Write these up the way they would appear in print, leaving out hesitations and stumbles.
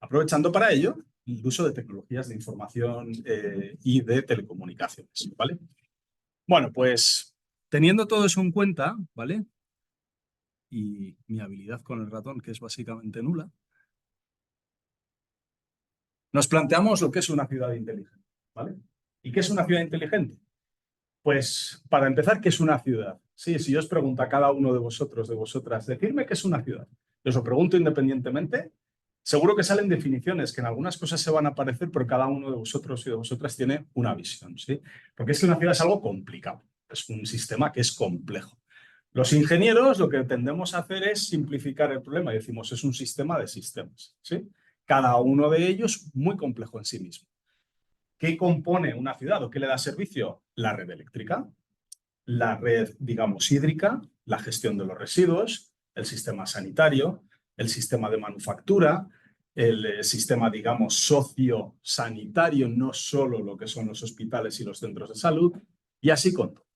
aprovechando para ello el uso de tecnologías de información y de telecomunicaciones, ¿vale? Bueno, pues teniendo todo eso en cuenta, ¿vale? Y mi habilidad con el ratón, que es básicamente nula, nos planteamos lo que es una ciudad inteligente, ¿vale? ¿Y qué es una ciudad inteligente? Pues, para empezar, ¿qué es una ciudad? Sí, si yo os pregunto a cada uno de vosotros, de vosotras, decirme qué es una ciudad. Yo os lo pregunto independientemente. Seguro que salen definiciones que en algunas cosas se van a parecer, pero cada uno de vosotros y de vosotras tiene una visión, ¿sí? Porque es que una ciudad es algo complicado, es un sistema que es complejo. Los ingenieros lo que tendemos a hacer es simplificar el problema y decimos es un sistema de sistemas, ¿sí? Cada uno de ellos muy complejo en sí mismo. ¿Qué compone una ciudad o qué le da servicio? La red eléctrica, la red, digamos, hídrica, la gestión de los residuos, el sistema sanitario, el sistema de manufactura, el sistema, digamos, sociosanitario, no solo lo que son los hospitales y los centros de salud, y así con todo.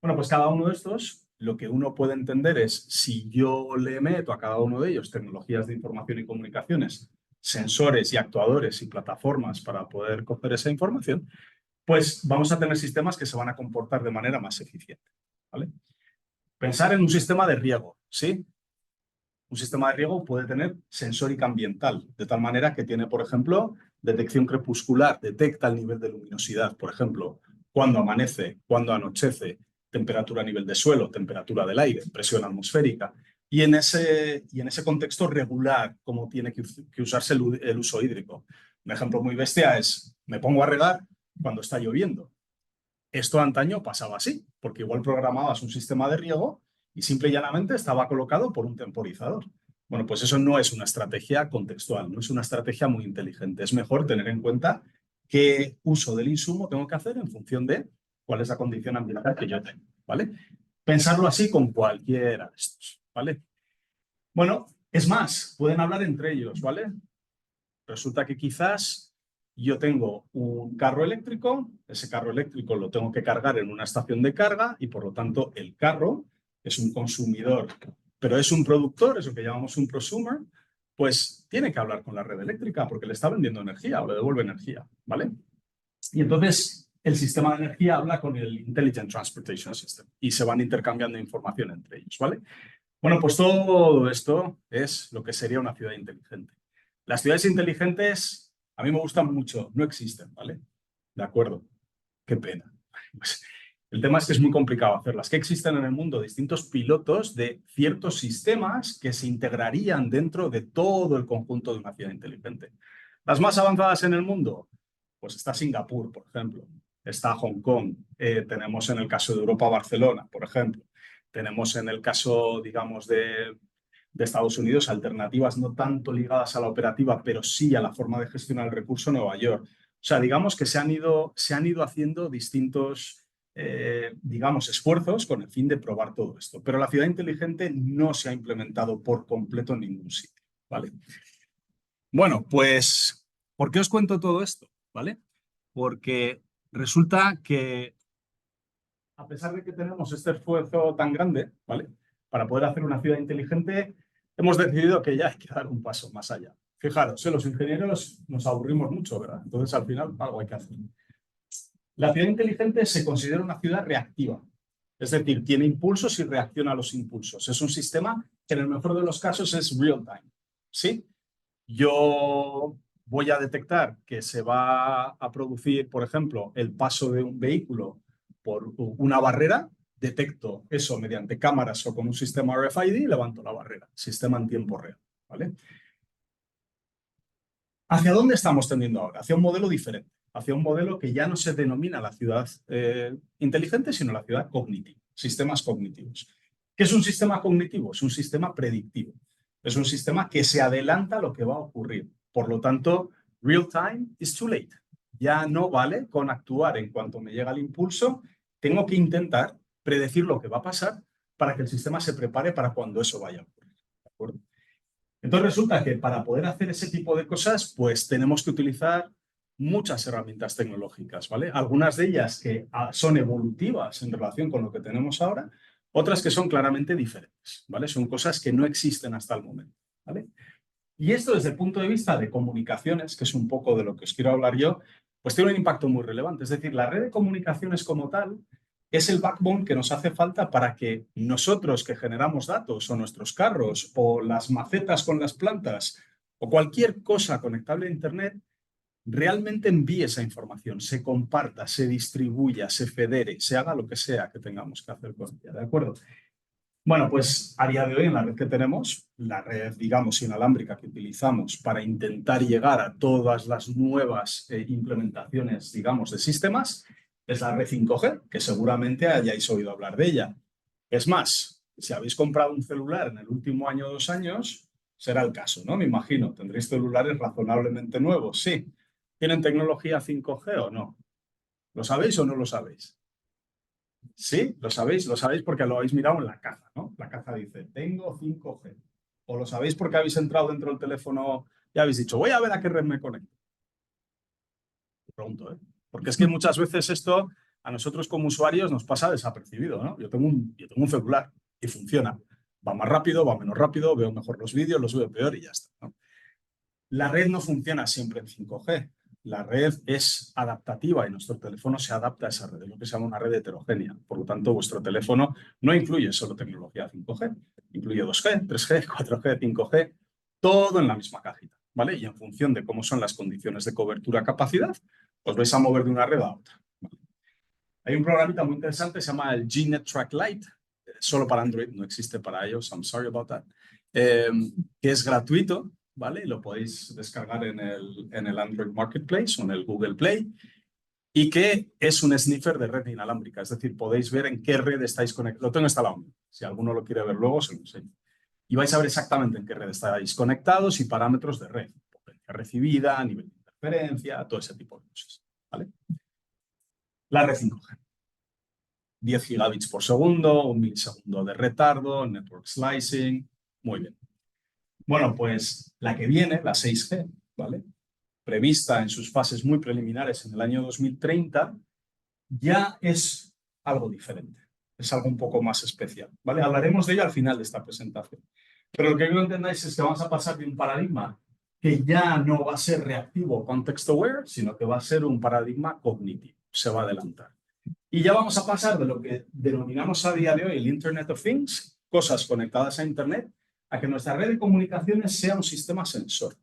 Bueno, pues cada uno de estos, lo que uno puede entender es, si yo le meto a cada uno de ellos tecnologías de información y comunicaciones, sensores y actuadores y plataformas para poder coger esa información, pues vamos a tener sistemas que se van a comportar de manera más eficiente, ¿vale? Pensar en un sistema de riego, ¿sí? Un sistema de riego puede tener sensórica ambiental, de tal manera que tiene, por ejemplo, detección crepuscular, detecta el nivel de luminosidad, por ejemplo, cuando amanece, cuando anochece, temperatura a nivel de suelo, temperatura del aire, presión atmosférica, y en ese contexto regular cómo tiene que usarse el uso hídrico. Un ejemplo muy bestia es, me pongo a regar cuando está lloviendo. Esto antaño pasaba así, porque igual programabas un sistema de riego y simple y llanamente estaba colocado por un temporizador. Bueno, pues eso no es una estrategia contextual, no es una estrategia muy inteligente. Es mejor tener en cuenta qué uso del insumo tengo que hacer en función de cuál es la condición ambiental que yo tengo, ¿vale? Pensarlo así con cualquiera de estos, ¿vale? Bueno, es más, pueden hablar entre ellos, ¿vale? Resulta que quizás yo tengo un carro eléctrico, ese carro eléctrico lo tengo que cargar en una estación de carga y por lo tanto el carro es un consumidor, pero es un productor, eso que llamamos un prosumer, pues tiene que hablar con la red eléctrica porque le está vendiendo energía o le devuelve energía, ¿vale? Y entonces el sistema de energía habla con el Intelligent Transportation System y se van intercambiando información entre ellos, ¿vale? Bueno, pues todo esto es lo que sería una ciudad inteligente. Las ciudades inteligentes a mí me gustan mucho, no existen, ¿vale? De acuerdo, qué pena. Pues, el tema es que es muy complicado hacerlas. ¿Qué existen en el mundo? Distintos pilotos de ciertos sistemas que se integrarían dentro de todo el conjunto de una ciudad inteligente. Las más avanzadas en el mundo, pues está Singapur, por ejemplo, está Hong Kong, tenemos en el caso de Europa Barcelona, por ejemplo, tenemos en el caso, digamos, de Estados Unidos alternativas no tanto ligadas a la operativa, pero sí a la forma de gestionar el recurso, Nueva York. O sea, digamos que se han ido haciendo distintos, digamos, esfuerzos con el fin de probar todo esto. Pero la ciudad inteligente no se ha implementado por completo en ningún sitio, ¿vale? Bueno, pues, ¿por qué os cuento todo esto? ¿Vale? Porque resulta que, a pesar de que tenemos este esfuerzo tan grande, ¿vale? Para poder hacer una ciudad inteligente, hemos decidido que ya hay que dar un paso más allá. Fijaros, los ingenieros nos aburrimos mucho, ¿verdad? Entonces, al final, algo hay que hacer. La ciudad inteligente se considera una ciudad reactiva. Es decir, tiene impulsos y reacciona a los impulsos. Es un sistema que en el mejor de los casos es real time. ¿Sí? Yo voy a detectar que se va a producir, por ejemplo, el paso de un vehículo por una barrera, detecto eso mediante cámaras o con un sistema RFID y levanto la barrera, sistema en tiempo real, ¿vale? ¿Hacia dónde estamos tendiendo ahora? Hacia un modelo diferente, hacia un modelo que ya no se denomina la ciudad inteligente, sino la ciudad cognitiva, sistemas cognitivos. ¿Qué es un sistema cognitivo? Es un sistema predictivo. Es un sistema que se adelanta a lo que va a ocurrir. Por lo tanto, real time is too late. Ya no vale con actuar en cuanto me llega el impulso. Tengo que intentar predecir lo que va a pasar para que el sistema se prepare para cuando eso vaya a ocurrir. ¿De acuerdo? Entonces resulta que para poder hacer ese tipo de cosas, pues tenemos que utilizar muchas herramientas tecnológicas, ¿vale? Algunas de ellas que son evolutivas en relación con lo que tenemos ahora, otras que son claramente diferentes, ¿vale? Son cosas que no existen hasta el momento, ¿vale? Y esto desde el punto de vista de comunicaciones, que es un poco de lo que os quiero hablar yo, pues tiene un impacto muy relevante. Es decir, la red de comunicaciones como tal es el backbone que nos hace falta para que nosotros que generamos datos o nuestros carros o las macetas con las plantas o cualquier cosa conectable a Internet realmente envíe esa información, se comparta, se distribuya, se federe, se haga lo que sea que tengamos que hacer con ella, ¿de acuerdo? Bueno, pues a día de hoy en la red que tenemos, la red, digamos, inalámbrica que utilizamos para intentar llegar a todas las nuevas implementaciones, digamos, de sistemas, es la red 5G, que seguramente hayáis oído hablar de ella. Es más, si habéis comprado un celular en el último año o 2 años, será el caso, ¿no? Me imagino, tendréis celulares razonablemente nuevos, sí. ¿Tienen tecnología 5G o no? ¿Lo sabéis o no lo sabéis? Sí, lo sabéis porque lo habéis mirado en la caja, ¿no? La caja dice, tengo 5G. O lo sabéis porque habéis entrado dentro del teléfono y habéis dicho, voy a ver a qué red me conecto. Pregunto, ¿eh? Porque es que muchas veces esto a nosotros como usuarios nos pasa desapercibido, ¿no? Yo tengo un celular y funciona. Va más rápido, va menos rápido, veo mejor los vídeos, los veo peor y ya está, ¿no? La red no funciona siempre en 5G. La red es adaptativa y nuestro teléfono se adapta a esa red, es lo que se llama una red heterogénea. Por lo tanto, vuestro teléfono no incluye solo tecnología 5G, incluye 2G, 3G, 4G, 5G, todo en la misma cajita, ¿vale? Y en función de cómo son las condiciones de cobertura capacidad, os vais a mover de una red a otra. ¿Vale? Hay un programita muy interesante, se llama el GNet Track Lite, solo para Android, no existe para iOS, I'm sorry about that, que es gratuito, ¿vale? Lo podéis descargar en el Android Marketplace o en el Google Play y que es un sniffer de red inalámbrica, es decir, podéis ver en qué red estáis conectados. Lo tengo instalado, si alguno lo quiere ver luego, se lo enseño. Y vais a ver exactamente en qué red estáis conectados y parámetros de red, potencia recibida, nivel de interferencia, todo ese tipo de cosas, ¿vale? La red 5G. 10 gigabits por segundo, 1 milisegundo de retardo, network slicing, muy bien. Bueno, pues la que viene, la 6G, ¿vale? Prevista en sus fases muy preliminares en el año 2030, ya es algo diferente, es algo un poco más especial, ¿vale? Hablaremos de ello al final de esta presentación. Pero lo que quiero que entendáis es que vamos a pasar de un paradigma que ya no va a ser reactivo context aware, sino que va a ser un paradigma cognitivo, se va a adelantar. Y ya vamos a pasar de lo que denominamos a día de hoy el Internet of Things, cosas conectadas a Internet, a que nuestra red de comunicaciones sea un sistema sensor.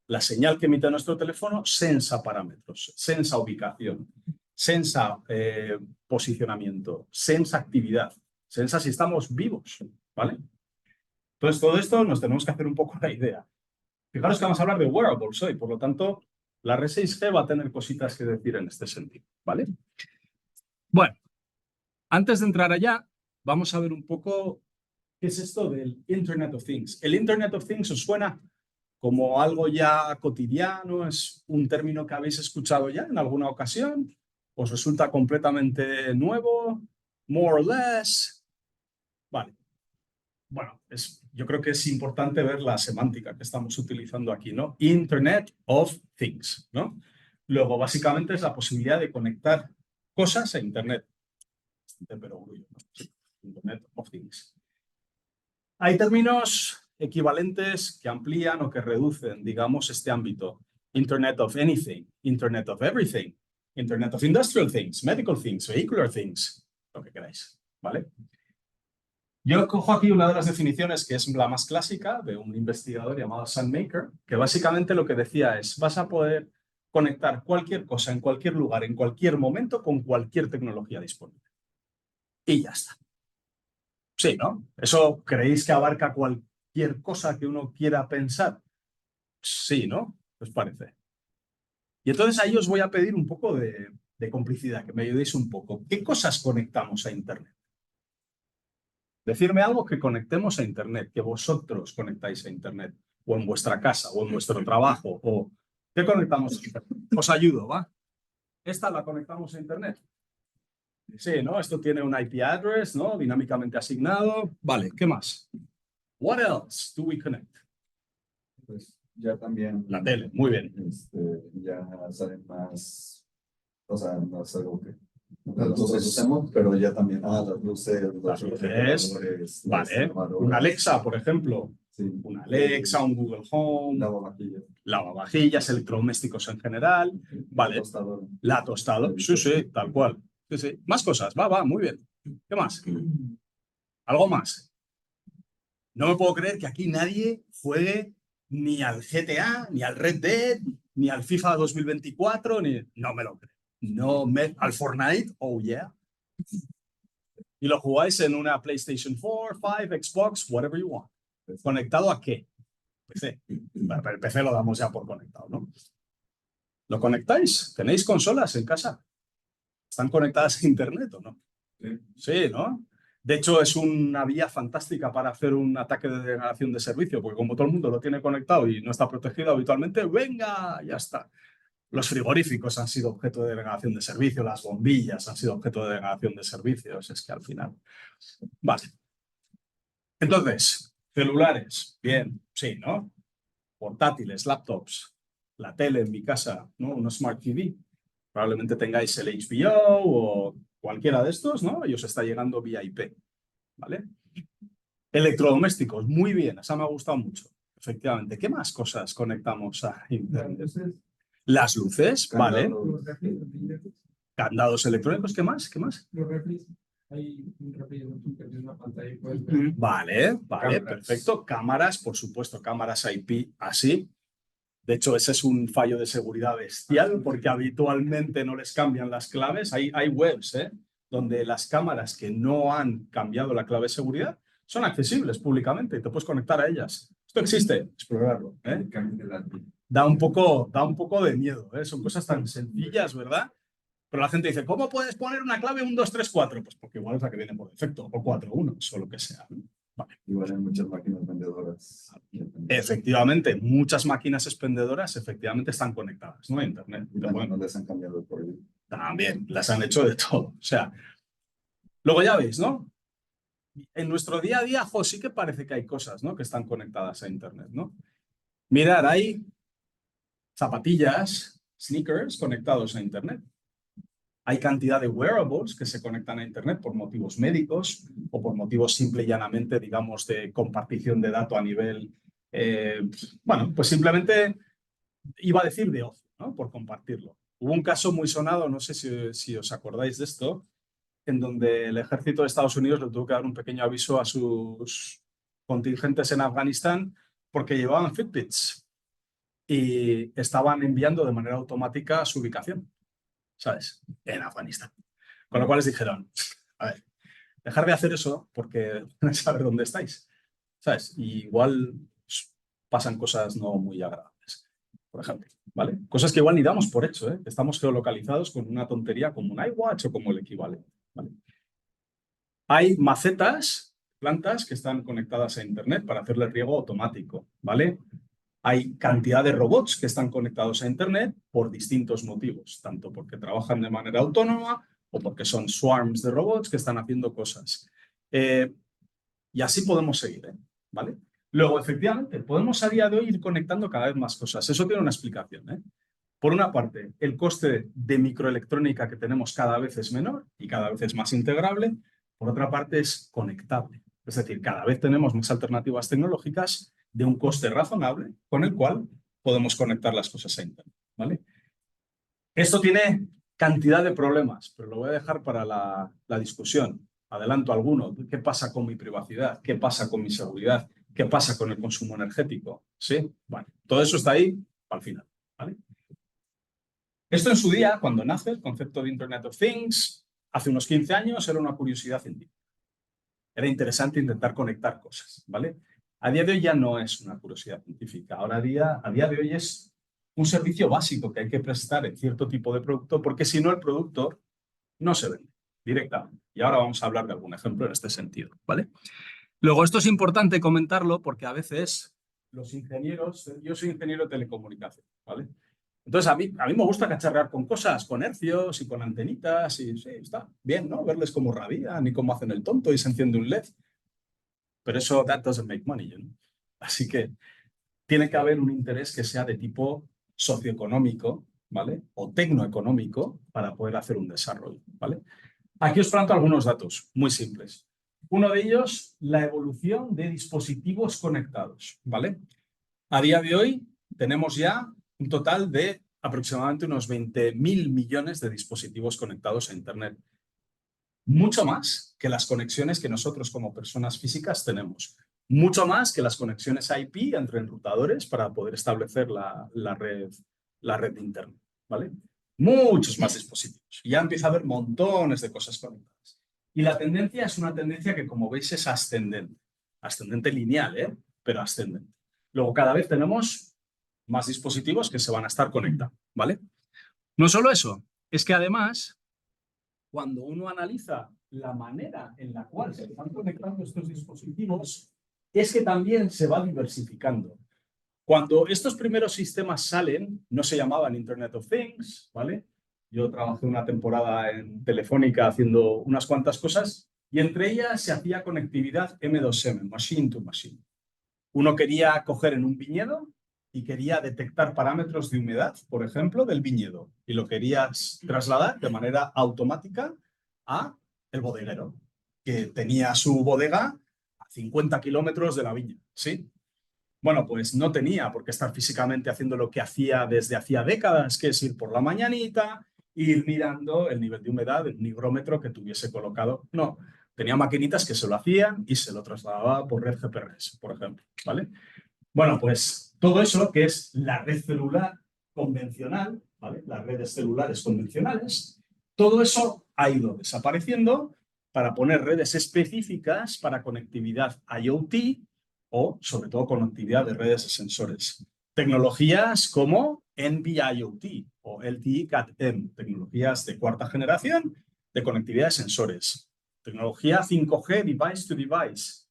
La señal que emite nuestro teléfono sensa parámetros, sensa ubicación, sensa posicionamiento, sensa actividad, sensa si estamos vivos, ¿vale? Entonces, todo esto nos tenemos que hacer un poco la idea. Fijaros que vamos a hablar de wearables hoy, por lo tanto, la red 6G va a tener cositas que decir en este sentido, ¿vale? Bueno, antes de entrar allá, vamos a ver un poco qué es esto del Internet of Things. ¿El Internet of Things os suena como algo ya cotidiano? ¿Es un término que habéis escuchado ya en alguna ocasión? ¿Os resulta completamente nuevo? ¿More or less? Vale. Bueno, yo creo que es importante ver la semántica que estamos utilizando aquí, ¿no? Internet of Things, ¿no? Luego, básicamente es la posibilidad de conectar cosas a Internet. Pero Internet of Things. Hay términos equivalentes que amplían o que reducen, digamos, este ámbito. Internet of Anything, Internet of Everything, Internet of Industrial Things, Medical Things, Vehicular Things, lo que queráis, ¿vale? Yo cojo aquí una de las definiciones que es la más clásica de un investigador llamado Sam Maker, que básicamente lo que decía es, vas a poder conectar cualquier cosa en cualquier lugar, en cualquier momento, con cualquier tecnología disponible. Y ya está. Sí, ¿no? ¿Eso creéis que abarca cualquier cosa que uno quiera pensar? Sí, ¿no? ¿Os parece? Y entonces ahí os voy a pedir un poco de complicidad, que me ayudéis un poco. ¿Qué cosas conectamos a Internet? Decirme algo que conectemos a Internet, que vosotros conectáis a Internet, o en vuestra casa, o en vuestro trabajo, o ¿qué conectamos a Internet? Os ayudo, ¿va? ¿Esta la conectamos a Internet? Sí, ¿no? Esto tiene un IP address, ¿no? Dinámicamente asignado. Vale, ¿qué más? What else do we connect? Pues ya también La tele, muy bien. ya salen más, o sea, no es algo que nosotros usamos, pero ya también las luces, Las luces, vale. Un Alexa, por ejemplo. Sí. Un Alexa, un Google Home, lavavajillas, electrodomésticos en general. Vale. La tostadora. Sí, sí, tal cual. Sí, sí. Más cosas. Va, muy bien. ¿Qué más? ¿Algo más? No me puedo creer que aquí nadie juegue ni al GTA, ni al Red Dead, ni al FIFA 2024, ni... No me lo creo. Al Fortnite, oh yeah. Y lo jugáis en una PlayStation 4, 5, Xbox, whatever you want. ¿Conectado a qué? PC. Bueno, pero el PC lo damos ya por conectado, ¿no? ¿Lo conectáis? ¿Tenéis consolas en casa? ¿Están conectadas a Internet o no? Sí. Sí, ¿no? De hecho, es una vía fantástica para hacer un ataque de denegación de servicio, porque como todo el mundo lo tiene conectado y no está protegido habitualmente, ¡venga! Ya está. Los frigoríficos han sido objeto de denegación de servicio, las bombillas han sido objeto de denegación de servicios. Es que al final... Vale. Entonces, celulares, bien, sí, ¿no? Portátiles, laptops, la tele en mi casa, ¿no? Una Smart TV. Probablemente tengáis el HBO o cualquiera de estos, ¿no? Y os está llegando vía IP, ¿vale? Electrodomésticos, muy bien, esa me ha gustado mucho, efectivamente. ¿Qué más cosas conectamos a Internet? Las luces, vale. Candados electrónicos, ¿qué más? ¿Qué más? Los refris. Hay un refri que tiene una pantalla y puedes Vale, vale, cámaras. perfecto. Cámaras, por supuesto, cámaras IP así. De hecho, ese es un fallo de seguridad bestial porque habitualmente no les cambian las claves. Hay webs, donde las cámaras que no han cambiado la clave de seguridad son accesibles públicamente y te puedes conectar a ellas. Esto existe, explorarlo. Da un poco de miedo. Son cosas tan sencillas, ¿verdad? Pero la gente dice, ¿cómo puedes poner una clave 1, 2, 3, 4? Pues porque igual es la que viene por defecto, o 4, 1, o lo que sea. Vale. Igual hay muchas máquinas vendedoras. Efectivamente, muchas máquinas expendedoras efectivamente están conectadas, ¿no? A Internet. Y bueno, les han cambiado por ahí. También, las han hecho de todo. O sea, luego ya veis, ¿no? En nuestro día a día, sí que parece que hay cosas, ¿no? Que están conectadas a Internet, ¿no? Mirad, hay zapatillas, sneakers conectados a Internet. Hay cantidad de wearables que se conectan a Internet por motivos médicos o por motivos simple y llanamente, digamos, de compartición de datos a nivel, bueno, pues simplemente iba a decir de ocio, ¿no? Por compartirlo. Hubo un caso muy sonado, no sé si os acordáis de esto, en donde el ejército de Estados Unidos le tuvo que dar un pequeño aviso a sus contingentes en Afganistán porque llevaban Fitbits y estaban enviando de manera automática su ubicación, ¿sabes? En Afganistán. Con lo cual les dijeron, a ver, dejar de hacer eso porque van a saber dónde estáis, ¿sabes? Y igual pasan cosas no muy agradables, por ejemplo, ¿vale? Cosas que igual ni damos por hecho, ¿eh? Estamos geolocalizados con una tontería como un iWatch o como el equivalente, ¿vale? Hay macetas, plantas que están conectadas a Internet para hacerle riego automático, ¿vale? Hay cantidad de robots que están conectados a Internet por distintos motivos, tanto porque trabajan de manera autónoma o porque son swarms de robots que están haciendo cosas. Y así podemos seguir, ¿vale? Luego, efectivamente, podemos a día de hoy ir conectando cada vez más cosas. Eso tiene una explicación, ¿eh? Por una parte, el coste de microelectrónica que tenemos cada vez es menor y cada vez es más integrable. Por otra parte, es conectable. Es decir, cada vez tenemos más alternativas tecnológicas de un coste razonable con el cual podemos conectar las cosas a Internet, ¿vale? Esto tiene cantidad de problemas, pero lo voy a dejar para la discusión. Adelanto alguno. ¿Qué pasa con mi privacidad? ¿Qué pasa con mi seguridad? ¿Qué pasa con el consumo energético? ¿Sí? Bueno, todo eso está ahí al final, ¿vale? Esto en su día, cuando nace el concepto de Internet of Things, hace unos 15 años era una curiosidad científica. Era interesante intentar conectar cosas, ¿vale? A día de hoy ya no es una curiosidad científica. Ahora a día de hoy es un servicio básico que hay que prestar en cierto tipo de producto porque si no el producto no se vende directamente. Y ahora vamos a hablar de algún ejemplo en este sentido, ¿vale? Luego, esto es importante comentarlo porque a veces los ingenieros, yo soy ingeniero de telecomunicación, ¿vale? Entonces, a mí me gusta cacharrear con cosas, con hercios y con antenitas, y sí, está bien, ¿no? Verles cómo radian y cómo hacen el tonto y se enciende un LED. Pero eso, that doesn't make money, ¿no? Así que tiene que haber un interés que sea de tipo socioeconómico, ¿vale? O tecnoeconómico para poder hacer un desarrollo, ¿vale? Aquí os planto algunos datos muy simples. Uno de ellos, la evolución de dispositivos conectados, ¿vale? A día de hoy tenemos ya un total de aproximadamente unos 20.000 millones de dispositivos conectados a Internet. Mucho más que las conexiones que nosotros como personas físicas tenemos. Mucho más que las conexiones IP entre enrutadores para poder establecer la red de Internet, ¿vale? Muchos más dispositivos. Y ya empieza a haber montones de cosas conectadas. Y la tendencia es una tendencia que, como veis, es ascendente. Ascendente lineal, ¿eh? Pero ascendente. Luego, cada vez tenemos más dispositivos que se van a estar conectando, ¿vale? No solo eso, es que además, cuando uno analiza la manera en la cual se están conectando estos dispositivos, es que también se va diversificando. Cuando estos primeros sistemas salen, no se llamaban Internet of Things, ¿vale? Yo trabajé una temporada en Telefónica haciendo unas cuantas cosas y entre ellas se hacía conectividad M2M, Machine to Machine. Uno quería coger en un viñedo y quería detectar parámetros de humedad, por ejemplo, del viñedo y lo querías trasladar de manera automática a el bodeguero, que tenía su bodega a 50 kilómetros de la viña, ¿sí? Bueno, pues no tenía por qué estar físicamente haciendo lo que hacía desde hacía décadas, que es ir por la mañanita, ir mirando el nivel de humedad en un higrómetro que tuviese colocado. No, tenía maquinitas que se lo hacían y se lo trasladaba por red GPRS, por ejemplo, ¿vale? Bueno, pues todo eso que es la red celular convencional, ¿vale? Las redes celulares convencionales, todo eso ha ido desapareciendo para poner redes específicas para conectividad IoT o, sobre todo, conectividad de redes de sensores. Tecnologías como NB-IoT o LTE Cat-M, tecnologías de cuarta generación de conectividad de sensores. Tecnología 5G device to device.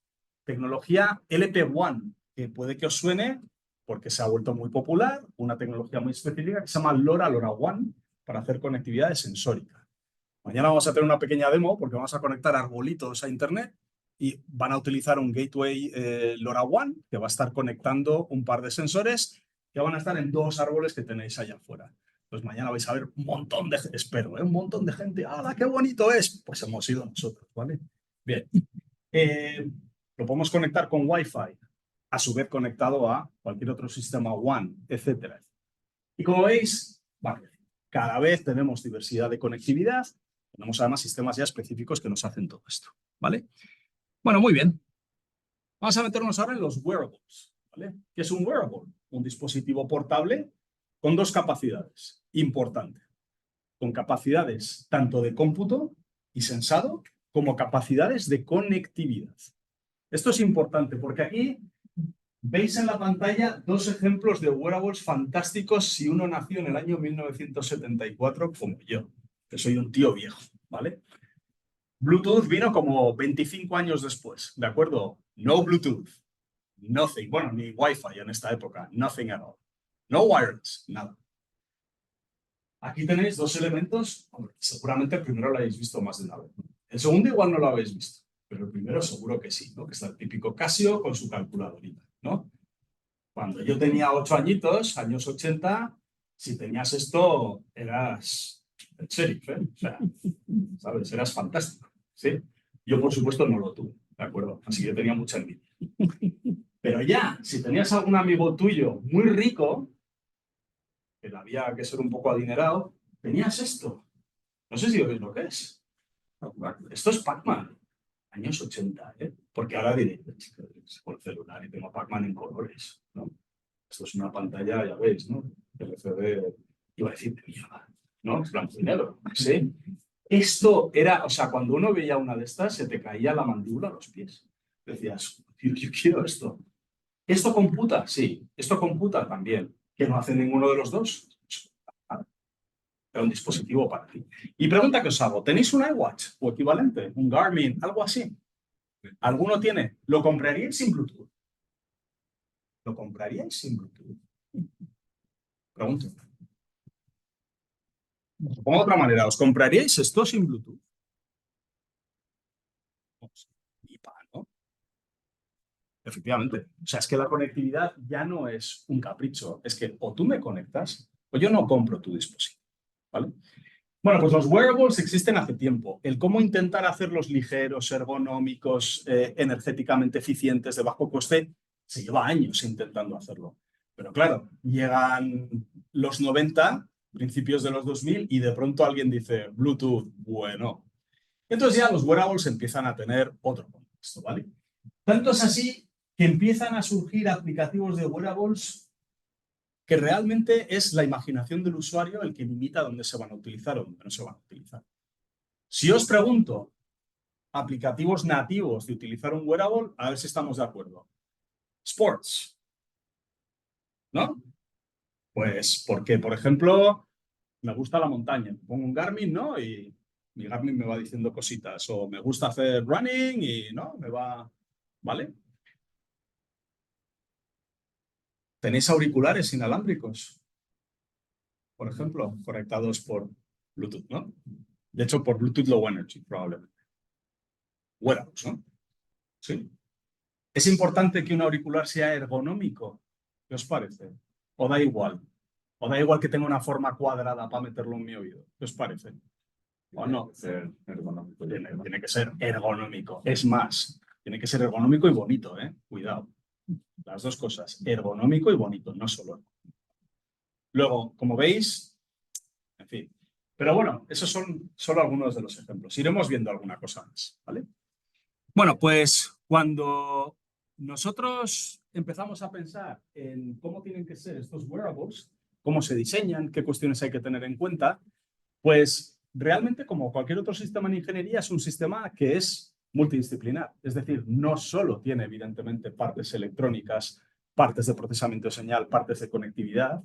Tecnología LP1, que puede que os suene porque se ha vuelto muy popular, una tecnología muy específica que se llama LoRaWAN para hacer conectividad de sensórica. Mañana vamos a tener una pequeña demo porque vamos a conectar arbolitos a Internet y van a utilizar un gateway LoRaWAN que va a estar conectando un par de sensores que van a estar en 2 árboles que tenéis allá afuera. Pues mañana vais a ver un montón de, espero, un montón de gente. ¡Hala, qué bonito es! Pues hemos sido nosotros, ¿vale? Bien. Lo podemos conectar con Wi-Fi, a su vez conectado a cualquier otro sistema WAN, etcétera. Y como veis, vale, cada vez tenemos diversidad de conectividad, tenemos además sistemas ya específicos que nos hacen todo esto, ¿vale? Bueno, muy bien. Vamos a meternos ahora en los wearables, ¿vale? ¿Qué es un wearable? Un dispositivo portable con 2 capacidades, importante, con capacidades tanto de cómputo y sensado como capacidades de conectividad. Esto es importante porque aquí veis en la pantalla 2 ejemplos de wearables fantásticos si uno nació en el año 1974 como yo, que soy un tío viejo, ¿vale? Bluetooth vino como 25 años después, ¿de acuerdo? No Bluetooth, nothing, bueno, ni Wi-Fi en esta época, nothing at all. No wireless, nada. Aquí tenéis 2 elementos, hombre, seguramente el primero lo habéis visto más de una vez, ¿no? El segundo igual no lo habéis visto, pero el primero seguro que sí, ¿no? Que está el típico Casio con su calculadorita, ¿no? Cuando yo tenía 8 añitos, años 80, si tenías esto, eras el sheriff, ¿eh? O sea, ¿sabes? Eras fantástico, ¿sí? Yo, por supuesto, no lo tuve, ¿de acuerdo? Así que tenía mucha envidia. Pero ya, si tenías algún amigo tuyo muy rico, que había que ser un poco adinerado, tenías esto. No sé si veis lo que es. Esto es Pac-Man, años 80, ¿eh? Porque ahora diré, con el celular y tengo Pac-Man en colores, ¿no? Esto es una pantalla, ya veis, ¿no? LCD, iba a decir de mierda, ¿no? Es blanco y negro, ¿sí? Esto era, o sea, cuando uno veía una de estas, se te caía la mandíbula a los pies. Decías, yo quiero esto. ¿Esto computa? Sí. ¿Esto computa? También. ¿Que no hace ninguno de los dos? Era un dispositivo para ti. Y pregunta que os hago, ¿tenéis un iWatch o equivalente? ¿Un Garmin? ¿Algo así? ¿Alguno tiene? ¿Lo compraríais sin Bluetooth? ¿Lo compraríais sin Bluetooth? Pregunto. Pongo de otra manera, ¿os compraríais esto sin Bluetooth? Y pa, ¿no? Efectivamente. O sea, es que la conectividad ya no es un capricho. Es que o tú me conectas o yo no compro tu dispositivo, ¿vale? Bueno, pues los wearables existen hace tiempo. El cómo intentar hacerlos ligeros, ergonómicos, energéticamente eficientes, de bajo coste, se lleva años intentando hacerlo. Pero claro, llegan los 90, principios de los 2000, y de pronto alguien dice, Bluetooth, bueno. Entonces ya los wearables empiezan a tener otro contexto, ¿vale? Tanto es así que empiezan a surgir aplicativos de wearables que realmente es la imaginación del usuario el que limita dónde se van a utilizar o dónde no se van a utilizar. Si os pregunto aplicativos nativos de utilizar un wearable, a ver si estamos de acuerdo. Sports, ¿no? Pues porque, por ejemplo, me gusta la montaña. Pongo un Garmin, ¿no? Y mi Garmin me va diciendo cositas. O me gusta hacer running y, ¿no? Me va... ¿Vale? ¿Tenéis auriculares inalámbricos? Por ejemplo, conectados por Bluetooth, ¿no? De hecho, por Bluetooth Low Energy, probablemente. Wearables, ¿no? Sí. ¿Es importante que un auricular sea ergonómico? ¿Qué os parece? ¿O da igual? ¿O da igual que tenga una forma cuadrada para meterlo en mi oído? ¿Qué os parece? ¿O no? Ser ergonómico. Tiene que ser ergonómico. Es más, tiene que ser ergonómico y bonito, ¿eh? Cuidado. Las dos cosas, ergonómico y bonito, no solo. Luego, como veis, en fin. Pero bueno, esos son solo algunos de los ejemplos. Iremos viendo alguna cosa más, ¿vale? Bueno, pues cuando nosotros empezamos a pensar en cómo tienen que ser estos wearables, cómo se diseñan, qué cuestiones hay que tener en cuenta, pues realmente, como cualquier otro sistema en ingeniería, es un sistema que es multidisciplinar. Es decir, no solo tiene evidentemente partes electrónicas, partes de procesamiento de señal, partes de conectividad,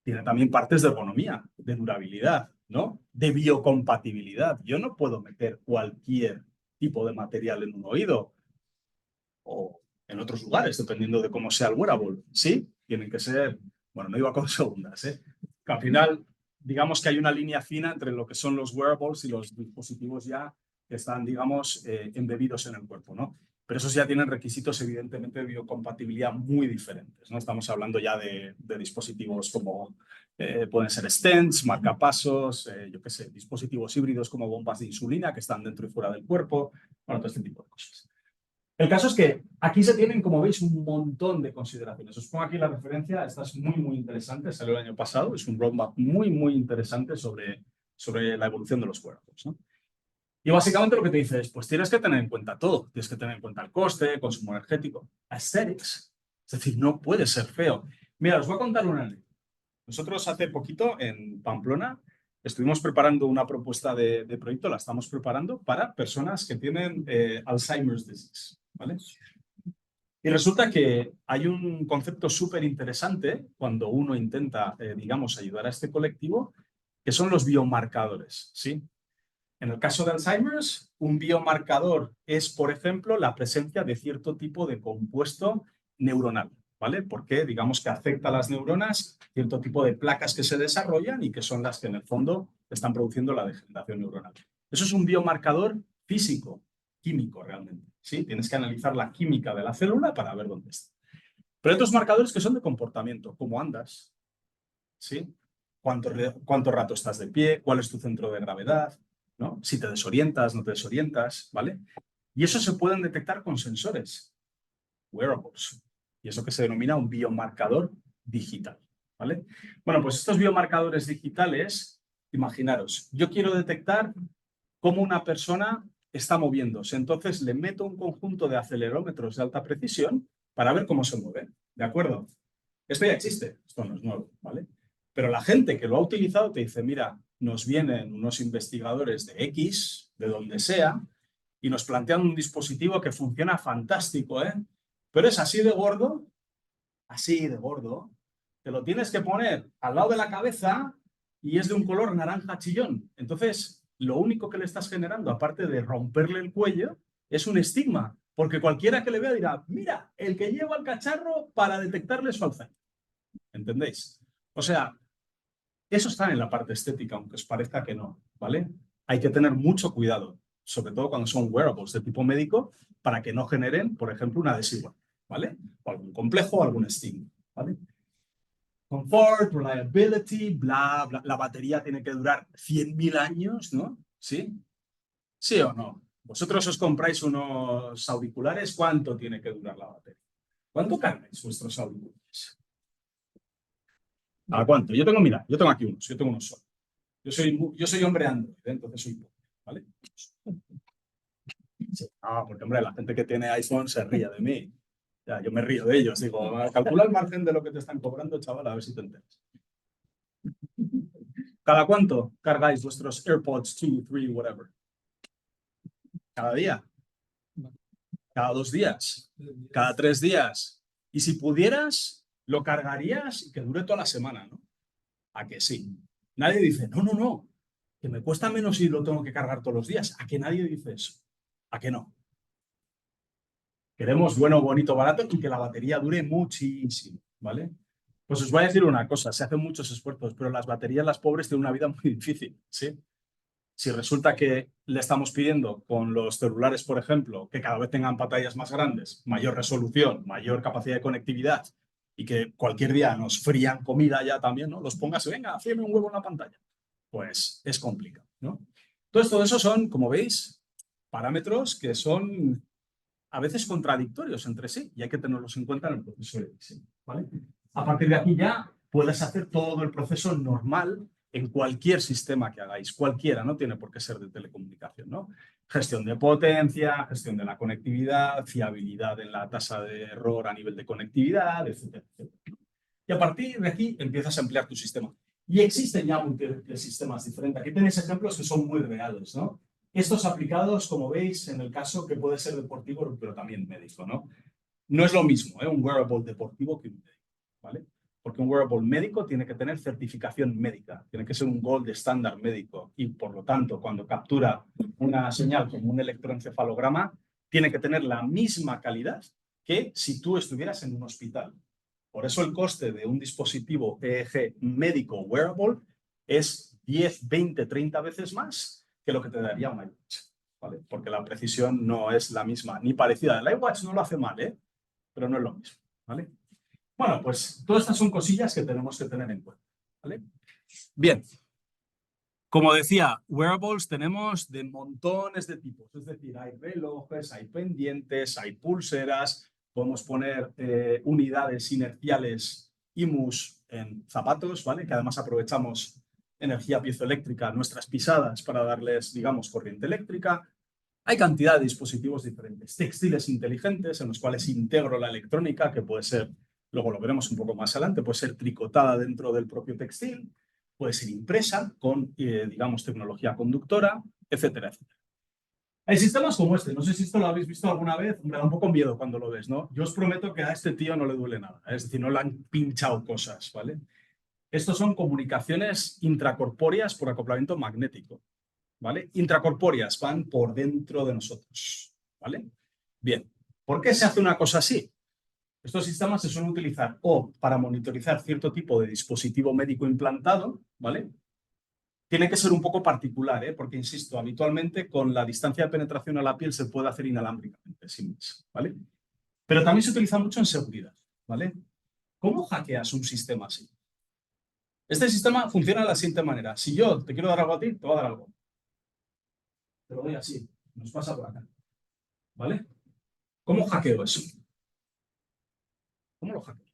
tiene también partes de ergonomía, de durabilidad, ¿no? De biocompatibilidad. Yo no puedo meter cualquier tipo de material en un oído o en otros lugares, dependiendo de cómo sea el wearable. Sí, tienen que ser, bueno, no iba con segundas, ¿eh? Que al final, digamos que hay una línea fina entre lo que son los wearables y los dispositivos ya que están, digamos, embebidos en el cuerpo, ¿no? Pero esos ya tienen requisitos, evidentemente, de biocompatibilidad muy diferentes, ¿no? Estamos hablando ya de dispositivos como pueden ser stents, marcapasos, yo qué sé, dispositivos híbridos como bombas de insulina que están dentro y fuera del cuerpo, bueno, todo este tipo de cosas. El caso es que aquí se tienen, como veis, un montón de consideraciones. Os pongo aquí la referencia, esta es muy, muy interesante, salió el año pasado, es un roadmap muy, muy interesante sobre la evolución de los wearables, ¿no? Y básicamente lo que te dice es, pues tienes que tener en cuenta todo. Tienes que tener en cuenta el coste, consumo energético, aesthetics. Es decir, no puede ser feo. Mira, os voy a contar una anécdota. Nosotros hace poquito en Pamplona estuvimos preparando una propuesta de proyecto, la estamos preparando para personas que tienen Alzheimer's disease, ¿vale? Y resulta que hay un concepto súper interesante cuando uno intenta, digamos, ayudar a este colectivo, que son los biomarcadores, ¿sí? En el caso de Alzheimer's, un biomarcador es, por ejemplo, la presencia de cierto tipo de compuesto neuronal, ¿vale? Porque digamos que afecta a las neuronas cierto tipo de placas que se desarrollan y que son las que en el fondo están produciendo la degeneración neuronal. Eso es un biomarcador físico, químico realmente, ¿sí? Tienes que analizar la química de la célula para ver dónde está. Pero hay otros marcadores que son de comportamiento, cómo andas, ¿sí? ¿Cuánto rato estás de pie? ¿Cuál es tu centro de gravedad? ¿No? Si te desorientas, no te desorientas, ¿vale? Y eso se pueden detectar con sensores, wearables, y eso que se denomina un biomarcador digital, ¿vale? Bueno, pues estos biomarcadores digitales, imaginaros, yo quiero detectar cómo una persona está moviéndose, entonces le meto un conjunto de acelerómetros de alta precisión para ver cómo se mueve, ¿de acuerdo? Esto ya existe, esto no es nuevo, ¿vale? Pero la gente que lo ha utilizado te dice, mira, nos vienen unos investigadores de X, de donde sea, y nos plantean un dispositivo que funciona fantástico, ¿eh? Pero es así de gordo, te lo tienes que poner al lado de la cabeza y es de un color naranja chillón. Entonces, lo único que le estás generando, aparte de romperle el cuello, es un estigma, porque cualquiera que le vea dirá, mira, el que lleva el cacharro para detectarle su Alzheimer. ¿Entendéis? O sea, eso está en la parte estética, aunque os parezca que no, ¿vale? Hay que tener mucho cuidado, sobre todo cuando son wearables de tipo médico, para que no generen, por ejemplo, una desigualdad, ¿vale? O algún complejo o algún estigma, ¿vale? Comfort, reliability, bla, bla. La batería tiene que durar 100.000 años, ¿no? ¿Sí? ¿Sí o no? Vosotros os compráis unos auriculares, ¿cuánto tiene que durar la batería? ¿Cuánto cargáis vuestros auriculares? ¿A cuánto? Mira, yo tengo aquí unos, yo tengo unos solo. Yo soy hombre Android, entonces soy pobre, ¿vale? Sí. Porque hombre, la gente que tiene iPhone se ríe de mí. Ya, yo me río de ellos. Digo, calcula el margen de lo que te están cobrando, chaval, a ver si te enteras. ¿Cada cuánto cargáis vuestros AirPods 2, 3, whatever? ¿Cada día? ¿Cada 2 días? ¿Cada 3 días? Y si pudieras, lo cargarías y que dure toda la semana, ¿no? ¿A que sí? Nadie dice, no, no, no, que me cuesta menos y lo tengo que cargar todos los días. ¿A que nadie dice eso? ¿A que no? Queremos bueno, bonito, barato y que la batería dure muchísimo, ¿vale? Pues os voy a decir una cosa, se hacen muchos esfuerzos, pero las baterías, las pobres, tienen una vida muy difícil, ¿sí? Si resulta que le estamos pidiendo con los celulares, por ejemplo, que cada vez tengan pantallas más grandes, mayor resolución, mayor capacidad de conectividad y que cualquier día nos frían comida ya también, ¿no? Los pongas, venga, fríeme un huevo en la pantalla. Pues es complicado, ¿no? Entonces, todo eso son, como veis, parámetros que son a veces contradictorios entre sí y hay que tenerlos en cuenta en el proceso de diseño, ¿vale? A partir de aquí ya puedes hacer todo el proceso normal en cualquier sistema que hagáis, cualquiera, no tiene por qué ser de telecomunicación, ¿no? Gestión de potencia, gestión de la conectividad, fiabilidad en la tasa de error a nivel de conectividad, etcétera, etcétera. Y a partir de aquí empiezas a emplear tu sistema. Y existen ya múltiples sistemas diferentes. Aquí tenéis ejemplos que son muy reales, ¿no? Estos aplicados, como veis, en el caso que puede ser deportivo, pero también médico, ¿no? No es lo mismo, un wearable deportivo que un médico, ¿vale? Porque un wearable médico tiene que tener certificación médica, tiene que ser un gold estándar médico y, por lo tanto, cuando captura una señal como un electroencefalograma, tiene que tener la misma calidad que si tú estuvieras en un hospital. Por eso el coste de un dispositivo EEG médico wearable es 10, 20, 30 veces más que lo que te daría un iWatch, ¿vale? Porque la precisión no es la misma, ni parecida. El iWatch no lo hace mal, pero no es lo mismo, ¿vale? Bueno, pues todas estas son cosillas que tenemos que tener en cuenta, ¿vale? Bien. Como decía, wearables tenemos de montones de tipos, es decir, hay relojes, hay pendientes, hay pulseras, podemos poner unidades inerciales IMUS en zapatos, ¿vale? Que además aprovechamos energía piezoeléctrica a nuestras pisadas para darles, digamos, corriente eléctrica. Hay cantidad de dispositivos diferentes, textiles inteligentes en los cuales integro la electrónica, que puede ser, luego lo veremos un poco más adelante, puede ser tricotada dentro del propio textil, puede ser impresa con, digamos, tecnología conductora, etcétera, etcétera. Hay sistemas como este, no sé si esto lo habéis visto alguna vez, me da un poco miedo cuando lo ves, ¿no? Yo os prometo que a este tío no le duele nada, es decir, no le han pinchado cosas, ¿vale? Estos son comunicaciones intracorpóreas por acoplamiento magnético, ¿vale? Intracorpóreas, van por dentro de nosotros, ¿vale? Bien, ¿por qué se hace una cosa así? Estos sistemas se suelen utilizar o para monitorizar cierto tipo de dispositivo médico implantado, ¿vale? Tiene que ser un poco particular, porque, insisto, habitualmente con la distancia de penetración a la piel se puede hacer inalámbricamente, sin más, ¿vale? Pero también se utiliza mucho en seguridad, ¿vale? ¿Cómo hackeas un sistema así? Este sistema funciona de la siguiente manera. Si yo te quiero dar algo a ti, te voy a dar algo. Te lo doy así, nos pasa por acá, ¿vale? ¿Cómo hackeo eso? ¿Cómo lo hackeo?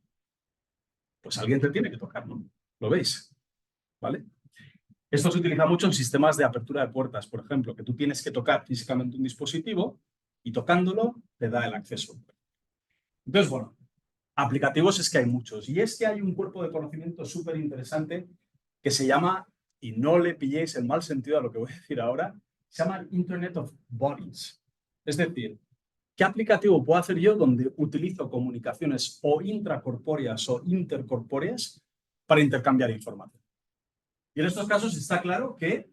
Pues alguien te tiene que tocar, ¿no? ¿Lo veis? ¿Vale? Esto se utiliza mucho en sistemas de apertura de puertas, por ejemplo, que tú tienes que tocar físicamente un dispositivo y tocándolo te da el acceso. Entonces, bueno, aplicativos es que hay muchos. Y es que hay un cuerpo de conocimiento súper interesante que se llama, y no le pilléis el mal sentido a lo que voy a decir ahora, se llama Internet of Bodies. Es decir, ¿qué aplicativo puedo hacer yo donde utilizo comunicaciones o intracorpóreas o intercorpóreas para intercambiar información? Y en estos casos está claro que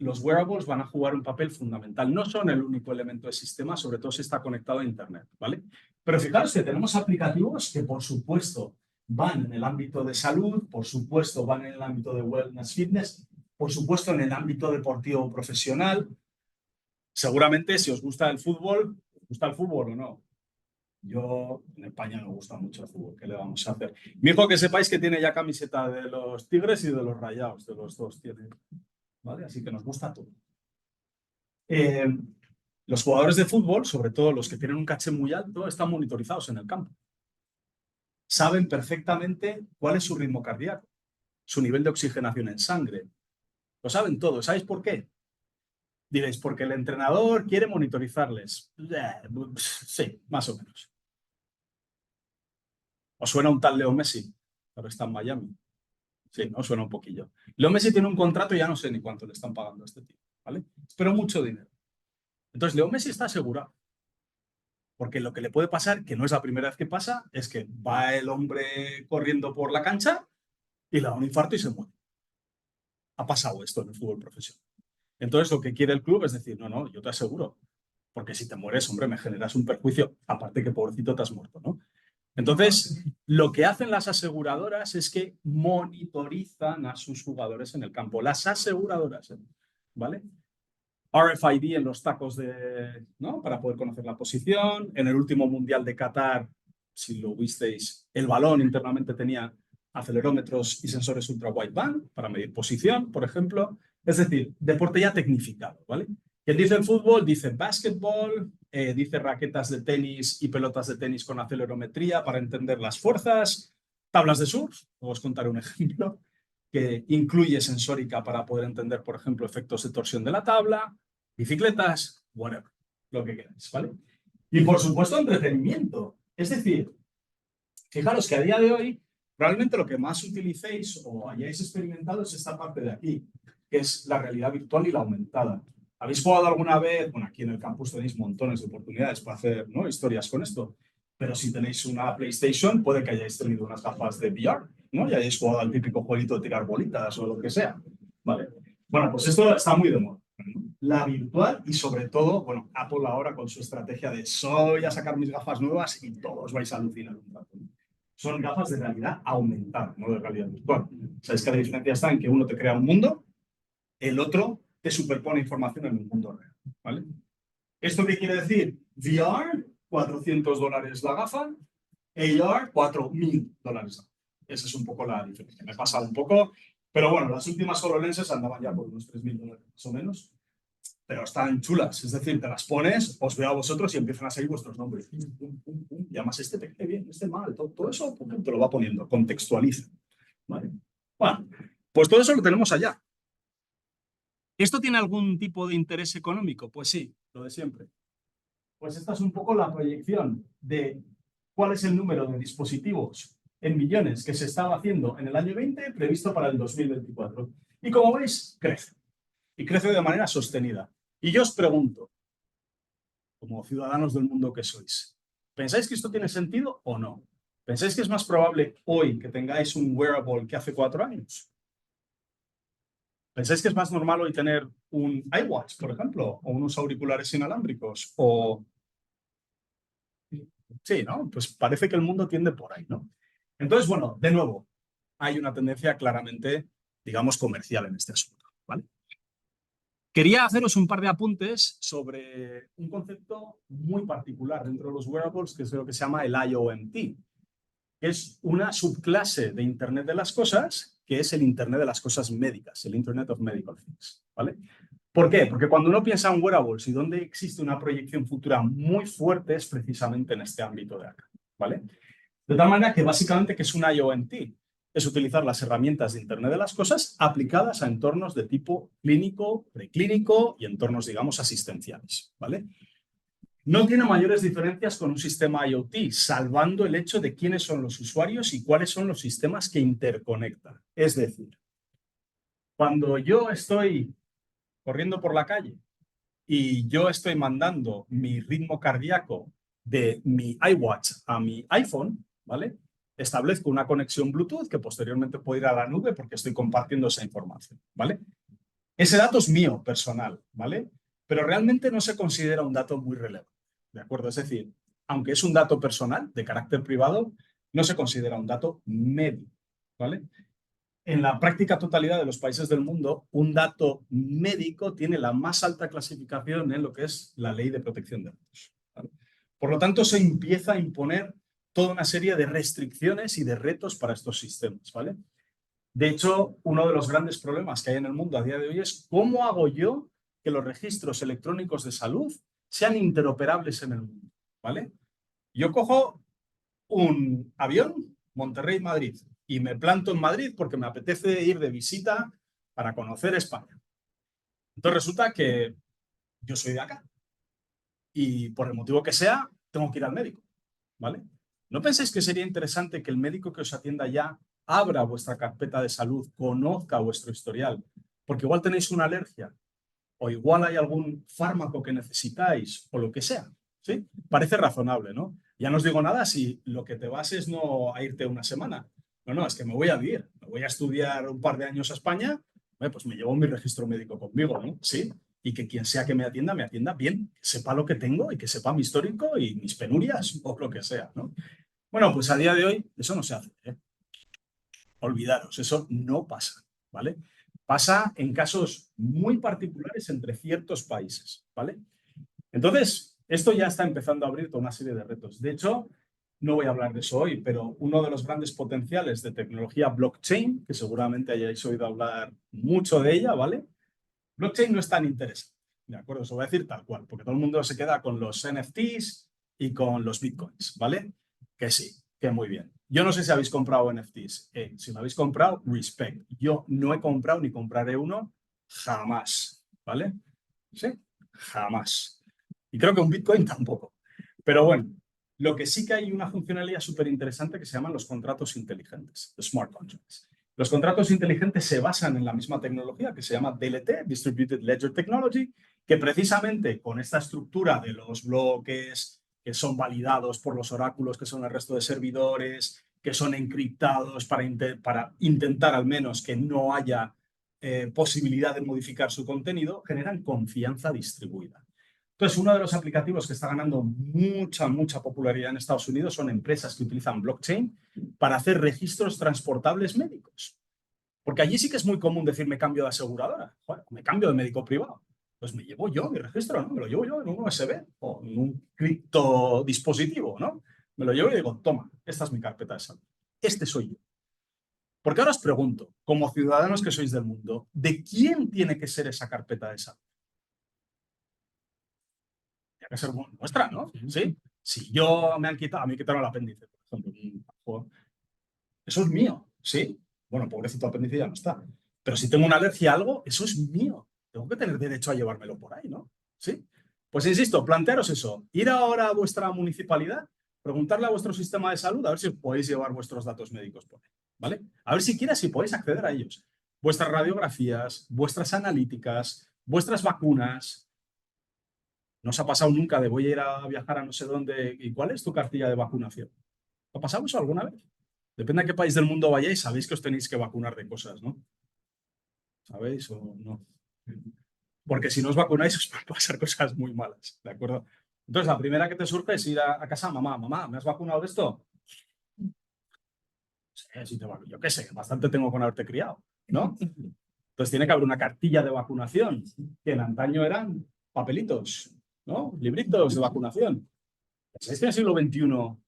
los wearables van a jugar un papel fundamental. No son el único elemento del sistema, sobre todo si está conectado a Internet, ¿vale? Pero fijaros que tenemos aplicativos que, por supuesto, van en el ámbito de salud, por supuesto, van en el ámbito de wellness, fitness, por supuesto, en el ámbito deportivo profesional. Seguramente, si os gusta el fútbol o no. Yo, en España me gusta mucho el fútbol, ¿qué le vamos a hacer? Mi hijo, que sepáis que tiene ya camiseta de los Tigres y de los Rayados, de los dos tiene, ¿vale? Así que nos gusta todo. Los jugadores de fútbol, sobre todo los que tienen un caché muy alto, están monitorizados en el campo. Saben perfectamente cuál es su ritmo cardíaco, su nivel de oxigenación en sangre. Lo saben todo. ¿Sabéis por qué? Diréis, porque el entrenador quiere monitorizarles. Sí, más o menos. ¿Os suena un tal Leo Messi? Pero está en Miami. Sí, ¿no? Suena un poquillo. Leo Messi tiene un contrato y ya no sé ni cuánto le están pagando a este tío, ¿vale? Pero mucho dinero. Entonces, Leo Messi está asegurado. Porque lo que le puede pasar, que no es la primera vez que pasa, es que va el hombre corriendo por la cancha y le da un infarto y se muere. Ha pasado esto en el fútbol profesional. Entonces, lo que quiere el club es decir, no, no, yo te aseguro, porque si te mueres, hombre, me generas un perjuicio, aparte que pobrecito te has muerto, ¿no? Entonces, lo que hacen las aseguradoras es que monitorizan a sus jugadores en el campo. Las aseguradoras, ¿vale? RFID en los tacos ¿no? Para poder conocer la posición. En el último Mundial de Qatar, si lo visteis, el balón internamente tenía acelerómetros y sensores ultra wideband para medir posición, por ejemplo. Es decir, deporte ya tecnificado, ¿vale? Quien dice el fútbol dice básquetbol, dice raquetas de tenis y pelotas de tenis con acelerometría para entender las fuerzas, tablas de surf, os contaré un ejemplo, que incluye sensórica para poder entender, por ejemplo, efectos de torsión de la tabla, bicicletas, whatever, lo que queráis, ¿vale? Y por supuesto, entretenimiento. Es decir, fijaros que a día de hoy, realmente lo que más utilicéis o hayáis experimentado es esta parte de aquí, que es la realidad virtual y la aumentada. ¿Habéis jugado alguna vez? Bueno, aquí en el campus tenéis montones de oportunidades para hacer, ¿no?, historias con esto. Pero si tenéis una PlayStation, puede que hayáis tenido unas gafas de VR, ¿no? Y hayáis jugado al típico jueguito de tirar bolitas o lo que sea. Vale. Bueno, pues esto está muy de moda. La virtual y sobre todo, bueno, Apple ahora con su estrategia de soy a sacar mis gafas nuevas y todos vais a alucinar un rato. Son gafas de realidad aumentada, no de realidad virtual. Sabéis que la diferencia está en que uno te crea un mundo, el otro te superpone información en un mundo real, ¿vale? ¿Esto qué quiere decir? VR, $400 la gafa, AR, $4.000. Esa es un poco la diferencia. Me he pasado un poco, pero bueno, las últimas HoloLenses andaban ya por unos $3.000 más o menos, pero están chulas. Es decir, te las pones, os veo a vosotros y empiezan a salir vuestros nombres. Y además este te cae bien, este mal, todo eso te lo va poniendo, contextualiza. ¿Vale? Bueno, pues todo eso lo tenemos allá. ¿Esto tiene algún tipo de interés económico? Pues sí, lo de siempre. Pues esta es un poco la proyección de cuál es el número de dispositivos en millones que se estaba haciendo en el año 20 previsto para el 2024. Y como veis, crece. Y crece de manera sostenida. Y yo os pregunto, como ciudadanos del mundo que sois, ¿pensáis que esto tiene sentido o no? ¿Pensáis que es más probable hoy que tengáis un wearable que hace 4 años? ¿Pensáis que es más normal hoy tener un iWatch, por ejemplo, o unos auriculares inalámbricos? O sí, ¿no? Pues parece que el mundo tiende por ahí, ¿no? Entonces, bueno, de nuevo, hay una tendencia claramente, digamos, comercial en este asunto, ¿vale? Quería haceros un par de apuntes sobre un concepto muy particular dentro de los wearables, que es lo que se llama el IoMT, que es una subclase de Internet de las Cosas, que es el Internet de las Cosas médicas, el Internet of Medical Things, ¿vale? ¿Por qué? Porque cuando uno piensa en wearables y donde existe una proyección futura muy fuerte es precisamente en este ámbito de acá, ¿vale? De tal manera que básicamente, ¿qué es un IoMT? Es utilizar las herramientas de Internet de las Cosas aplicadas a entornos de tipo clínico, preclínico y entornos, digamos, asistenciales, ¿vale? No tiene mayores diferencias con un sistema IoT, salvando el hecho de quiénes son los usuarios y cuáles son los sistemas que interconectan. Es decir, cuando yo estoy corriendo por la calle y yo estoy mandando mi ritmo cardíaco de mi iWatch a mi iPhone, ¿vale? Establezco una conexión Bluetooth que posteriormente puede ir a la nube porque estoy compartiendo esa información, ¿vale? Ese dato es mío, personal, ¿vale? Pero realmente no se considera un dato muy relevante, ¿de acuerdo? Es decir, aunque es un dato personal de carácter privado, no se considera un dato médico, ¿vale? En la práctica totalidad de los países del mundo, un dato médico tiene la más alta clasificación en lo que es la ley de protección de datos, ¿vale? Por lo tanto, se empieza a imponer toda una serie de restricciones y de retos para estos sistemas, ¿vale? De hecho, uno de los grandes problemas que hay en el mundo a día de hoy es cómo hago yo que los registros electrónicos de salud sean interoperables en el mundo, ¿vale? Yo cojo un avión, Monterrey-Madrid, y me planto en Madrid porque me apetece ir de visita para conocer España. Entonces resulta que yo soy de acá y por el motivo que sea, tengo que ir al médico, ¿vale? ¿No pensáis que sería interesante que el médico que os atienda ya abra vuestra carpeta de salud, conozca vuestro historial? Porque igual tenéis una alergia o igual hay algún fármaco que necesitáis o lo que sea, ¿sí? Parece razonable, ¿no? Ya no os digo nada si lo que te vas es no a irte una semana. No, no, es que me voy a vivir, me voy a estudiar un par de años a España, pues me llevo mi registro médico conmigo, ¿no? Sí, y que quien sea que me atienda bien, que sepa lo que tengo y que sepa mi histórico y mis penurias o lo que sea, ¿no? Bueno, pues a día de hoy eso no se hace, ¿eh? Olvidaros, eso no pasa, ¿vale? Pasa en casos muy particulares entre ciertos países, ¿vale? Entonces, esto ya está empezando a abrir toda una serie de retos. De hecho, no voy a hablar de eso hoy, pero uno de los grandes potenciales de tecnología blockchain, que seguramente hayáis oído hablar mucho de ella, ¿vale? Blockchain no es tan interesante, ¿de acuerdo? Os lo voy a decir tal cual, porque todo el mundo se queda con los NFTs y con los bitcoins, ¿vale? Que sí, que muy bien. Yo no sé si habéis comprado NFTs. Si lo habéis comprado, respect. Yo no he comprado ni compraré uno jamás, ¿vale? Sí, jamás. Y creo que un bitcoin tampoco. Pero bueno, lo que sí que hay una funcionalidad súper interesante que se llaman los contratos inteligentes, los smart contracts. Los contratos inteligentes se basan en la misma tecnología que se llama DLT, Distributed Ledger Technology, que precisamente con esta estructura de los bloques que son validados por los oráculos, que son el resto de servidores, que son encriptados para intentar al menos que no haya posibilidad de modificar su contenido, generan confianza distribuida. Entonces, uno de los aplicativos que está ganando mucha popularidad en Estados Unidos son empresas que utilizan blockchain para hacer registros transportables médicos. Porque allí sí que es muy común decir me cambio de aseguradora, bueno, me cambio de médico privado. Pues me llevo yo mi registro, ¿no? Me lo llevo yo en un USB o en un criptodispositivo, ¿no? Me lo llevo y digo, toma, esta es mi carpeta de salud. Este soy yo. Porque ahora os pregunto, como ciudadanos que sois del mundo, ¿de quién tiene que ser esa carpeta de salud? Tiene que ser nuestra, ¿no? Sí. Si yo a mí me quitaron el apéndice, por ejemplo, eso es mío, ¿sí? Bueno, pobrecito apéndice ya no está. Pero si tengo una alergia a algo, eso es mío. Tengo que tener derecho a llevármelo por ahí, ¿no? ¿Sí? Pues insisto, plantearos eso. Ir ahora a vuestra municipalidad, preguntarle a vuestro sistema de salud a ver si podéis llevar vuestros datos médicos por ahí, ¿vale? A ver siquiera si podéis acceder a ellos. Vuestras radiografías, vuestras analíticas, vuestras vacunas. ¿No os ha pasado nunca de voy a ir a viajar a no sé dónde y cuál es tu cartilla de vacunación? ¿Ha pasado eso alguna vez? Depende a qué país del mundo vayáis, sabéis que os tenéis que vacunar de cosas, ¿no? ¿Sabéis o no? Porque si no os vacunáis os pueden pasar cosas muy malas, ¿de acuerdo? Entonces, la primera que te surge es ir a casa, mamá, ¿me has vacunado de esto? Sí, sí yo qué sé, bastante tengo con haberte criado, ¿no? Entonces tiene que haber una cartilla de vacunación, que en antaño eran papelitos, ¿no? Libritos de vacunación. ¿Sabéis que en el siglo XXI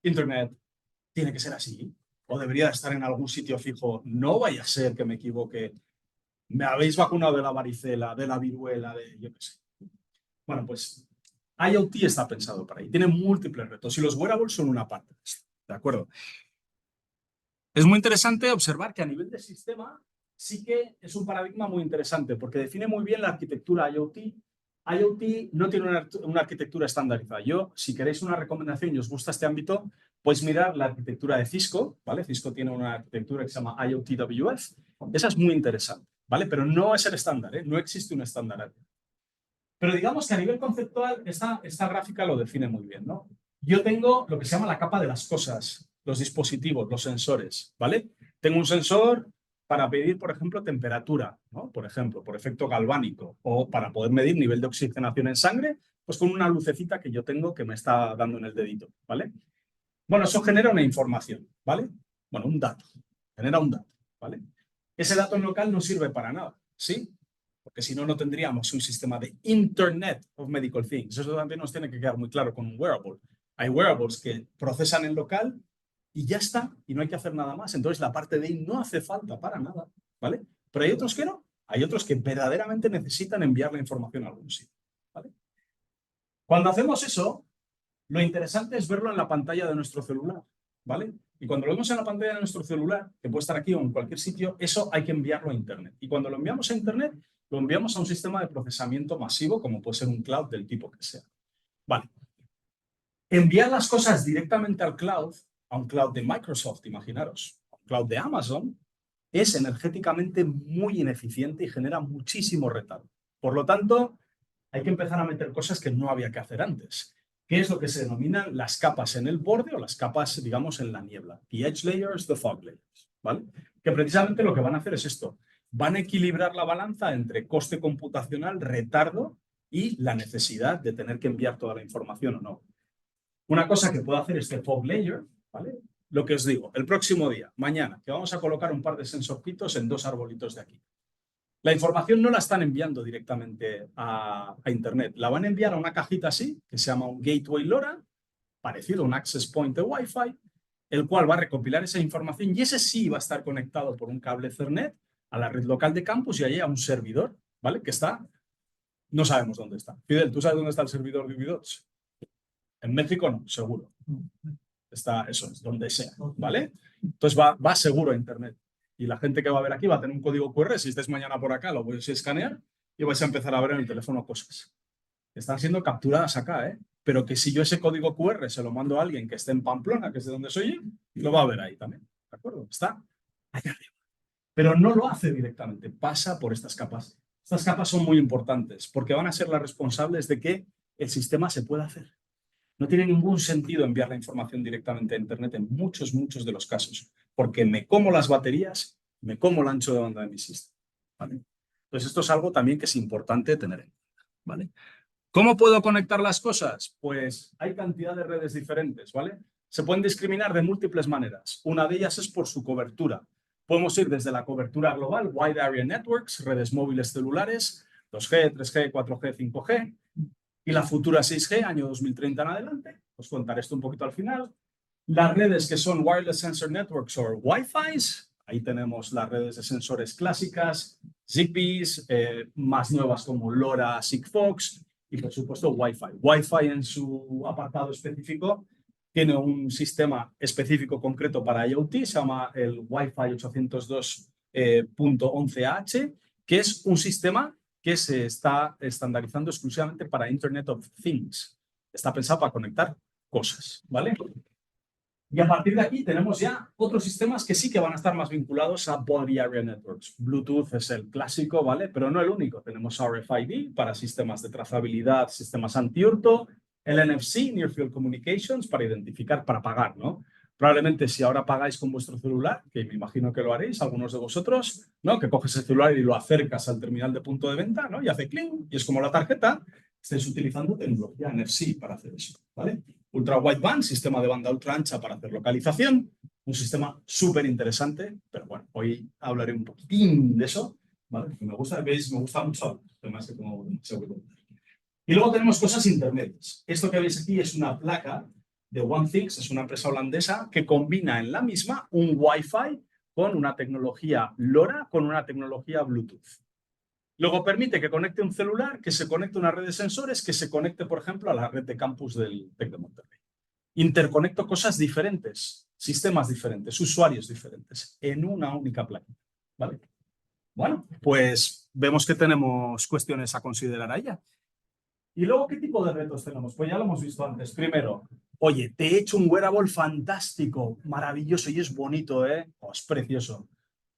Internet tiene que ser así? ¿O debería estar en algún sitio fijo? No vaya a ser que me equivoque. Me habéis vacunado de la varicela, de la viruela, de yo qué sé. Bueno, pues IoT está pensado para ahí. Tiene múltiples retos y los wearables son una parte de esto. ¿De acuerdo? Es muy interesante observar que a nivel de sistema sí que es un paradigma muy interesante porque define muy bien la arquitectura IoT. IoT no tiene una arquitectura estandarizada. Yo, si queréis una recomendación y os gusta este ámbito, podéis mirar la arquitectura de Cisco, ¿vale? Cisco tiene una arquitectura que se llama IoTWS. Esa es muy interesante, ¿vale? Pero no es el estándar, ¿eh? No existe un estándar. Pero digamos que a nivel conceptual esta gráfica lo define muy bien, ¿no? Yo tengo lo que se llama la capa de las cosas, los dispositivos, los sensores, ¿vale? Tengo un sensor para medir, por ejemplo, temperatura, ¿no? Por ejemplo, por efecto galvánico, o para poder medir nivel de oxigenación en sangre, pues con una lucecita que yo tengo que me está dando en el dedito, ¿vale? Bueno, eso genera una información, ¿vale? Bueno, un dato, genera un dato, ¿vale? Ese dato en local no sirve para nada, ¿sí? porque si no, no tendríamos un sistema de Internet of Medical Things. Eso también nos tiene que quedar muy claro con un wearable. Hay wearables que procesan en local y ya está, y no hay que hacer nada más. Entonces la parte de ahí no hace falta para nada, ¿vale? Pero hay otros que no. Hay otros que verdaderamente necesitan enviar la información a algún sitio, ¿vale? Cuando hacemos eso, lo interesante es verlo en la pantalla de nuestro celular, ¿vale? Y cuando lo vemos en la pantalla de nuestro celular, que puede estar aquí o en cualquier sitio, eso hay que enviarlo a Internet. Y cuando lo enviamos a Internet, lo enviamos a un sistema de procesamiento masivo, como puede ser un cloud del tipo que sea. Vale. Enviar las cosas directamente al cloud, a un cloud de Microsoft, imaginaros, a un cloud de Amazon, es energéticamente muy ineficiente y genera muchísimo retardo. Por lo tanto, hay que empezar a meter cosas que no había que hacer antes, que es lo que se denominan las capas en el borde o las capas, digamos, en la niebla. The edge layers, the fog layers, ¿vale? Que precisamente lo que van a hacer es esto. Van a equilibrar la balanza entre coste computacional, retardo y la necesidad de tener que enviar toda la información o no. Una cosa que puede hacer este fog layer, ¿vale? Lo que os digo, el próximo día, mañana, que vamos a colocar un par de sensorcitos en 2 arbolitos de aquí. La información no la están enviando directamente a Internet. La van a enviar a una cajita así, que se llama un Gateway LoRa, parecido a un access point de Wi-Fi, el cual va a recopilar esa información y ese sí va a estar conectado por un cable Ethernet a la red local de campus y allí a un servidor, ¿vale? Que está, no sabemos dónde está. Fidel, ¿tú sabes dónde está el servidor de UbiDots? En México no, seguro. Está, eso es, donde sea, ¿vale? Entonces va seguro a Internet. Y la gente que va a ver aquí va a tener un código QR. Si estés mañana por acá, lo puedes escanear y vais a empezar a ver en el teléfono cosas. Están siendo capturadas acá, ¿eh? Pero que si yo ese código QR se lo mando a alguien que esté en Pamplona, que es de donde soy yo, lo va a ver ahí también. ¿De acuerdo? Está ahí arriba. Pero no lo hace directamente, pasa por estas capas. Estas capas son muy importantes porque van a ser las responsables de que el sistema se pueda hacer. No tiene ningún sentido enviar la información directamente a Internet en muchos de los casos, porque me como las baterías, me como el ancho de banda de mi sistema, ¿vale? Entonces, esto es algo también que es importante tener en cuenta, ¿vale? ¿Cómo puedo conectar las cosas? Pues hay cantidad de redes diferentes, ¿vale? Se pueden discriminar de múltiples maneras. Una de ellas es por su cobertura. Podemos ir desde la cobertura global, Wide Area Networks, redes móviles celulares, 2G, 3G, 4G, 5G, y la futura 6G, año 2030 en adelante. Os contaré esto un poquito al final. Las redes que son Wireless Sensor Networks o Wi-Fi, ahí tenemos las redes de sensores clásicas, Zigbees, más nuevas como LoRa, Sigfox y por supuesto Wi-Fi. Wi-Fi en su apartado específico tiene un sistema específico concreto para IoT, se llama el Wi-Fi 802.11h, que es un sistema que se está estandarizando exclusivamente para Internet of Things. Está pensado para conectar cosas, ¿vale? Y a partir de aquí tenemos ya otros sistemas que sí que van a estar más vinculados a Body Area Networks. Bluetooth es el clásico, ¿vale? Pero no el único. Tenemos RFID para sistemas de trazabilidad, sistemas anti-hurto, el NFC, Near Field Communications, para identificar, para pagar, ¿no? Probablemente si ahora pagáis con vuestro celular, que me imagino que lo haréis, algunos de vosotros, ¿no? Que coges el celular y lo acercas al terminal de punto de venta, ¿no? Y hace cling, y es como la tarjeta. Estáis utilizando tecnología NFC para hacer eso, ¿vale? Ultra Wideband, sistema de banda ultra ancha para hacer localización, un sistema súper interesante, pero bueno, hoy hablaré un poquitín de eso, ¿vale? Porque me gusta, veis, me gusta mucho, además que tengo demasiado que contar. Y luego tenemos cosas intermedias. Esto que veis aquí es una placa de OneThings, es una empresa holandesa que combina en la misma un Wi-Fi con una tecnología LoRa, con una tecnología Bluetooth. Luego permite que conecte un celular, que se conecte a una red de sensores, que se conecte, por ejemplo, a la red de campus del TEC de Monterrey. Interconecto cosas diferentes, sistemas diferentes, usuarios diferentes, en una única placa, ¿vale? Bueno, pues vemos que tenemos cuestiones a considerar allá. ¿Y luego qué tipo de retos tenemos? Pues ya lo hemos visto antes. Primero, oye, te he hecho un wearable fantástico, maravilloso y es bonito, ¿eh? Oh, es precioso.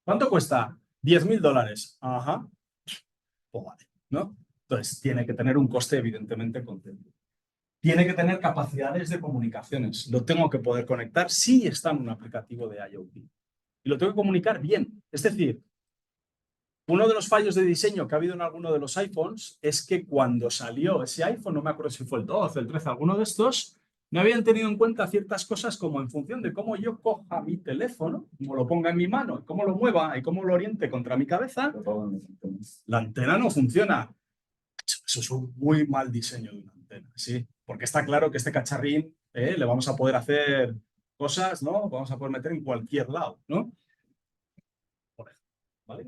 ¿Cuánto cuesta? $10.000. Ajá. Pues vale, ¿no? Entonces, tiene que tener un coste evidentemente contenido. Tiene que tener capacidades de comunicaciones. Lo tengo que poder conectar si está en un aplicativo de IoT. Y lo tengo que comunicar bien. Es decir, uno de los fallos de diseño que ha habido en alguno de los iPhones es que cuando salió ese iPhone, no me acuerdo si fue el 12, el 13, alguno de estos, no habían tenido en cuenta ciertas cosas como en función de cómo yo coja mi teléfono, cómo lo ponga en mi mano, cómo lo mueva y cómo lo oriente contra mi cabeza, La antena no funciona. Eso es un muy mal diseño de una antena, ¿sí? Porque está claro que este cacharrín le vamos a poder hacer cosas, ¿no? Vamos a poder meter en cualquier lado, ¿no? Por ejemplo, ¿vale?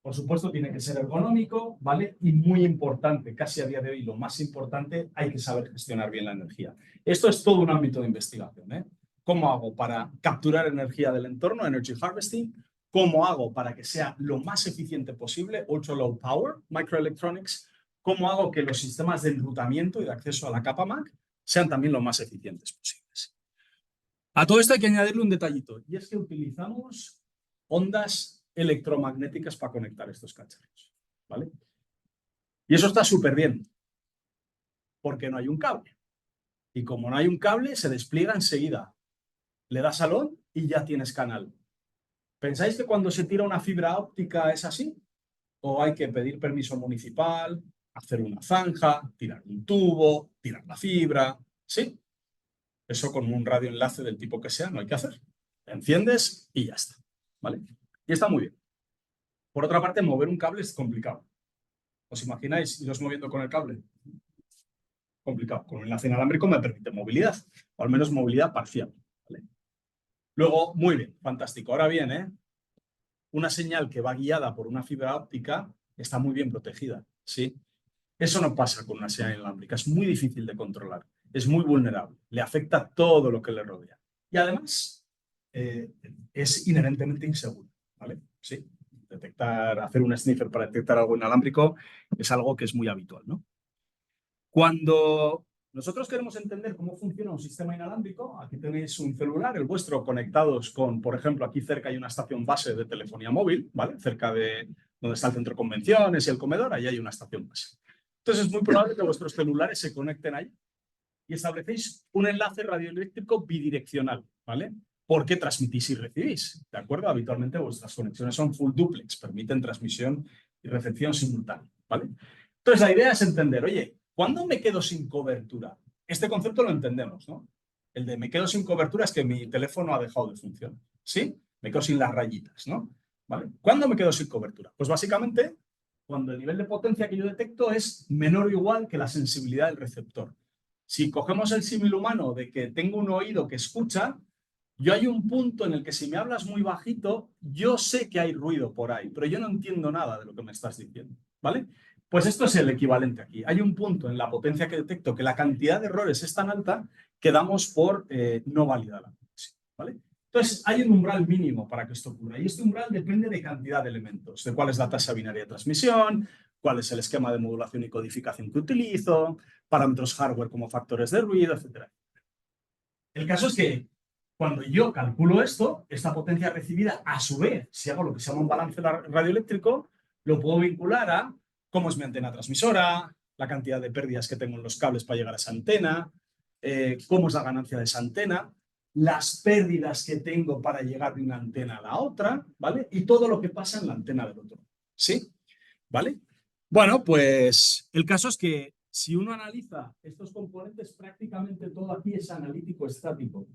Por supuesto, tiene que ser ergonómico, ¿vale? Y muy importante, casi a día de hoy, lo más importante, hay que saber gestionar bien la energía. Esto es todo un ámbito de investigación, ¿eh? ¿Cómo hago para capturar energía del entorno, energy harvesting? ¿Cómo hago para que sea lo más eficiente posible, ultra low power, microelectronics? ¿Cómo hago que los sistemas de enrutamiento y de acceso a la capa MAC sean también lo más eficientes posibles? A todo esto hay que añadirle un detallito, y es que utilizamos ondas electromagnéticas para conectar estos cacharros, ¿vale? Y eso está súper bien, porque no hay un cable. Y como no hay un cable, se despliega enseguida. Le das al on y ya tienes canal. ¿Pensáis que cuando se tira una fibra óptica es así? ¿O hay que pedir permiso municipal, hacer una zanja, tirar un tubo, tirar la fibra? ¿Sí? Eso con un radioenlace del tipo que sea no hay que hacer. Enciendes y ya está, ¿vale? Y está muy bien. Por otra parte, mover un cable es complicado. ¿Os imagináis iros moviendo con el cable? Complicado. Con un enlace inalámbrico me permite movilidad, o al menos movilidad parcial, ¿vale? Luego, muy bien, fantástico. Ahora bien, una señal que va guiada por una fibra óptica está muy bien protegida, ¿sí? Eso no pasa con una señal inalámbrica, es muy difícil de controlar, es muy vulnerable, le afecta todo lo que le rodea. Y además, es inherentemente inseguro, ¿vale? Sí, hacer un sniffer para detectar algo inalámbrico es algo que es muy habitual, ¿no? Cuando nosotros queremos entender cómo funciona un sistema inalámbrico, aquí tenéis un celular, el vuestro, conectados con, por ejemplo, aquí cerca hay una estación base de telefonía móvil, ¿vale? Cerca de donde está el centro de convenciones y el comedor, ahí hay una estación base. Entonces es muy probable que vuestros celulares se conecten ahí y establecéis un enlace radioeléctrico bidireccional, ¿vale? Porque transmitís y recibís, ¿de acuerdo? Habitualmente vuestras conexiones son full duplex, permiten transmisión y recepción simultánea, ¿vale? Entonces la idea es entender, oye, ¿cuándo me quedo sin cobertura? Este concepto lo entendemos, ¿no? El de me quedo sin cobertura es que mi teléfono ha dejado de funcionar, ¿sí? Me quedo sin las rayitas, ¿no? ¿Vale? ¿Cuándo me quedo sin cobertura? Pues básicamente cuando el nivel de potencia que yo detecto es menor o igual que la sensibilidad del receptor. Si cogemos el símil humano de que tengo un oído que escucha, yo hay un punto en el que si me hablas muy bajito, yo sé que hay ruido por ahí, pero yo no entiendo nada de lo que me estás diciendo, ¿vale? Pues esto es el equivalente aquí. Hay un punto en la potencia que detecto que la cantidad de errores es tan alta que damos por no válida la conexión, ¿vale? Entonces, hay un umbral mínimo para que esto ocurra, y este umbral depende de cantidad de elementos, de cuál es la tasa binaria de transmisión, cuál es el esquema de modulación y codificación que utilizo, parámetros hardware como factores de ruido, etc. El caso es que cuando yo calculo esto, esta potencia recibida, a su vez, si hago lo que se llama un balance radioeléctrico, lo puedo vincular a cómo es mi antena transmisora, la cantidad de pérdidas que tengo en los cables para llegar a esa antena, cómo es la ganancia de esa antena, las pérdidas que tengo para llegar de una antena a la otra, ¿vale? Y todo lo que pasa en la antena del otro, ¿sí? ¿Vale? Bueno, pues el caso es que si uno analiza estos componentes, prácticamente todo aquí es analítico estático.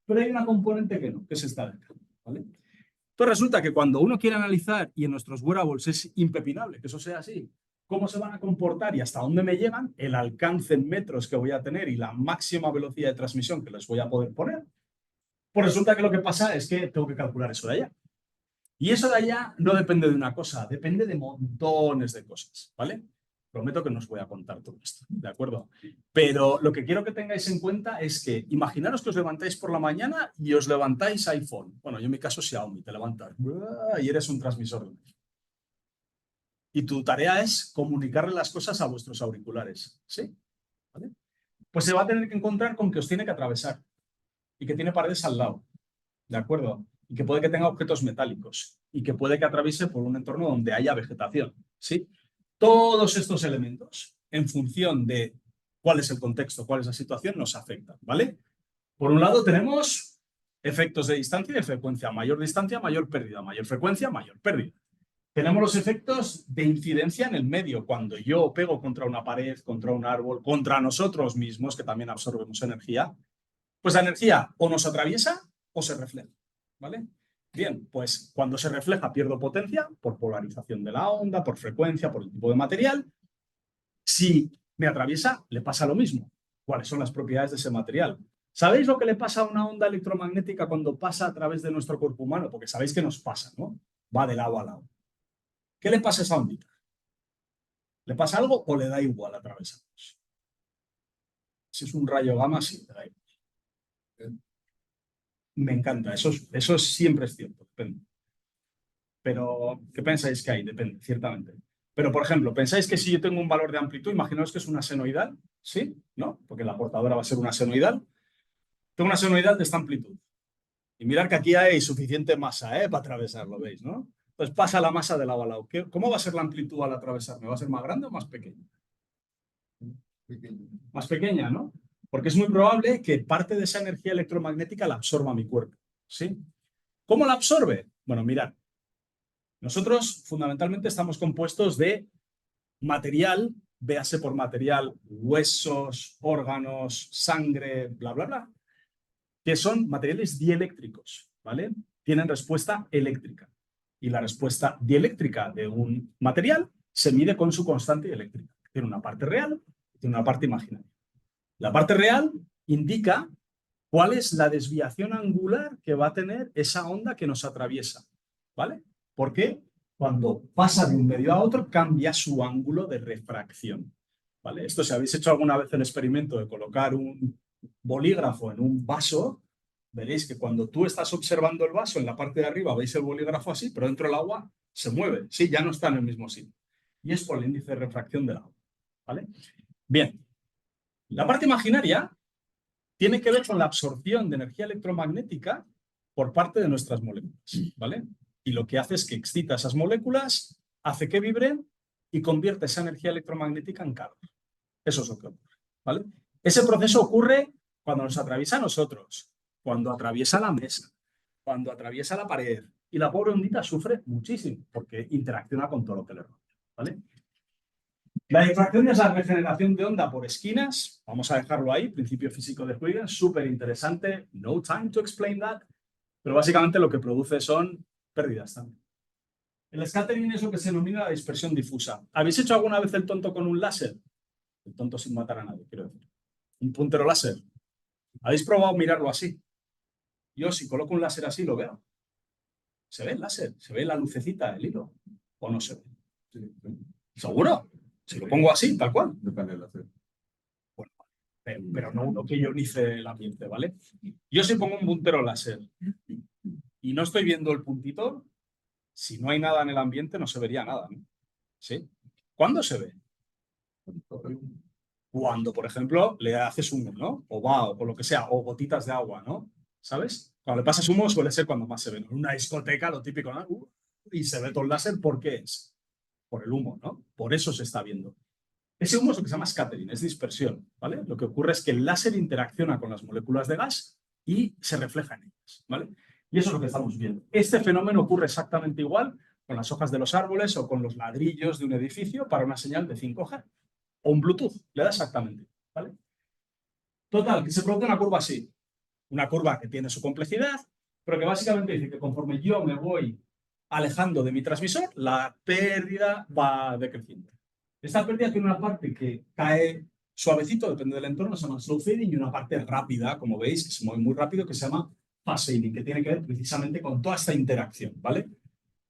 Pero hay una componente que no, que es esta de acá, ¿vale? Entonces resulta que cuando uno quiere analizar, y en nuestros wearables es impepinable que eso sea así, cómo se van a comportar y hasta dónde me llegan, el alcance en metros que voy a tener y la máxima velocidad de transmisión que les voy a poder poner, pues resulta que lo que pasa es que tengo que calcular eso de allá. Y eso de allá no depende de una cosa, depende de montones de cosas, ¿vale? Prometo que no os voy a contar todo esto, ¿de acuerdo? Pero lo que quiero que tengáis en cuenta es que imaginaros que os levantáis por la mañana y os levantáis iPhone. Bueno, yo en mi caso Xiaomi, te levantas y eres un transmisor de un iPhone. Y tu tarea es comunicarle las cosas a vuestros auriculares, ¿sí? ¿Vale? Pues se va a tener que encontrar con que os tiene que atravesar y que tiene paredes al lado, ¿de acuerdo? Y que puede que tenga objetos metálicos y que puede que atraviese por un entorno donde haya vegetación, ¿sí? Todos estos elementos, en función de cuál es el contexto, cuál es la situación, nos afectan, ¿vale? Por un lado tenemos efectos de distancia y de frecuencia. Mayor distancia, mayor pérdida. Mayor frecuencia, mayor pérdida. Tenemos los efectos de incidencia en el medio, cuando yo pego contra una pared, contra un árbol, contra nosotros mismos, que también absorbemos energía. Pues la energía o nos atraviesa o se refleja, ¿vale? Bien, pues cuando se refleja pierdo potencia por polarización de la onda, por frecuencia, por el tipo de material. Si me atraviesa, le pasa lo mismo. ¿Cuáles son las propiedades de ese material? ¿Sabéis lo que le pasa a una onda electromagnética cuando pasa a través de nuestro cuerpo humano? Porque sabéis que nos pasa, ¿no? Va de lado a lado. ¿Qué le pasa a esa ondita? ¿Le pasa algo o le da igual atravesarnos? Si es un rayo gamma, sí, le da igual. Me encanta, eso siempre es cierto, depende. Pero, ¿qué pensáis que hay? Depende, ciertamente. Pero, por ejemplo, ¿pensáis que si yo tengo un valor de amplitud, imaginaos que es una senoidal? ¿Sí? ¿No? Porque la portadora va a ser una senoidal. Tengo una senoidal de esta amplitud. Y mirad que aquí hay suficiente masa para atravesarlo, ¿veis? ¿No? Pues pasa la masa de lado a lado. ¿Cómo va a ser la amplitud al atravesarme? ¿Va a ser más grande o más pequeña? Más pequeña, ¿no? Porque es muy probable que parte de esa energía electromagnética la absorba mi cuerpo. ¿Sí? ¿Cómo la absorbe? Bueno, mirad. Nosotros fundamentalmente estamos compuestos de material, véase por material, huesos, órganos, sangre, bla, bla, bla, que son materiales dieléctricos, ¿vale? Tienen respuesta eléctrica. Y la respuesta dieléctrica de un material se mide con su constante eléctrica. Tiene una parte real y tiene una parte imaginaria. La parte real indica cuál es la desviación angular que va a tener esa onda que nos atraviesa, ¿vale? Porque cuando pasa de un medio a otro cambia su ángulo de refracción, ¿vale? Esto, si habéis hecho alguna vez el experimento de colocar un bolígrafo en un vaso, veréis que cuando tú estás observando el vaso, en la parte de arriba veis el bolígrafo así, pero dentro del agua se mueve, sí, ya no está en el mismo sitio. Y es por el índice de refracción del agua, ¿vale? Bien, la parte imaginaria tiene que ver con la absorción de energía electromagnética por parte de nuestras moléculas, ¿vale? Y lo que hace es que excita esas moléculas, hace que vibren y convierte esa energía electromagnética en calor. Eso es lo que ocurre, ¿vale? Ese proceso ocurre cuando nos atraviesa a nosotros, cuando atraviesa la mesa, cuando atraviesa la pared. Y la pobre ondita sufre muchísimo porque interacciona con todo lo que le rodea, ¿vale? La difracción es la regeneración de onda por esquinas. Vamos a dejarlo ahí, principio físico de Huygens, súper interesante. No time to explain that. Pero básicamente lo que produce son pérdidas también. El scattering es lo que se denomina la dispersión difusa. ¿Habéis hecho alguna vez el tonto con un láser? El tonto sin matar a nadie, quiero decir. Un puntero láser. ¿Habéis probado mirarlo así? Yo, si coloco un láser así, lo veo. ¿Se ve el láser? ¿Se ve la lucecita, el hilo? ¿O no se ve? Sí. ¿Seguro? Si lo pongo así, tal cual. Depende del láser. Bueno, pero no uno que ionice el ambiente, ¿vale? Yo si pongo un puntero láser y no estoy viendo el puntito, si no hay nada en el ambiente no se vería nada, ¿no? ¿Sí? ¿Cuándo se ve? Cuando, por ejemplo, le haces humo, ¿no? O va, o lo que sea, o gotitas de agua, ¿no? ¿Sabes? Cuando le pasas humo suele ser cuando más se ve, ¿no? En una discoteca, lo típico, ¿no? Y se ve todo el láser, ¿por qué es? Por el humo, ¿no? Por eso se está viendo. Ese humo es lo que se llama scattering, es dispersión, ¿vale? Lo que ocurre es que el láser interacciona con las moléculas de gas y se refleja en ellas, ¿vale? Y eso es lo que estamos viendo. Este fenómeno ocurre exactamente igual con las hojas de los árboles o con los ladrillos de un edificio para una señal de 5G o un Bluetooth, le da exactamente, ¿vale? Total, que se produce una curva así, una curva que tiene su complejidad, pero que básicamente dice que conforme yo me voy alejando de mi transmisor, la pérdida va decreciendo. Esta pérdida tiene una parte que cae suavecito, depende del entorno, se llama slow fading, y una parte rápida, como veis, que se mueve muy rápido, que se llama fast fading, que tiene que ver precisamente con toda esta interacción, ¿vale?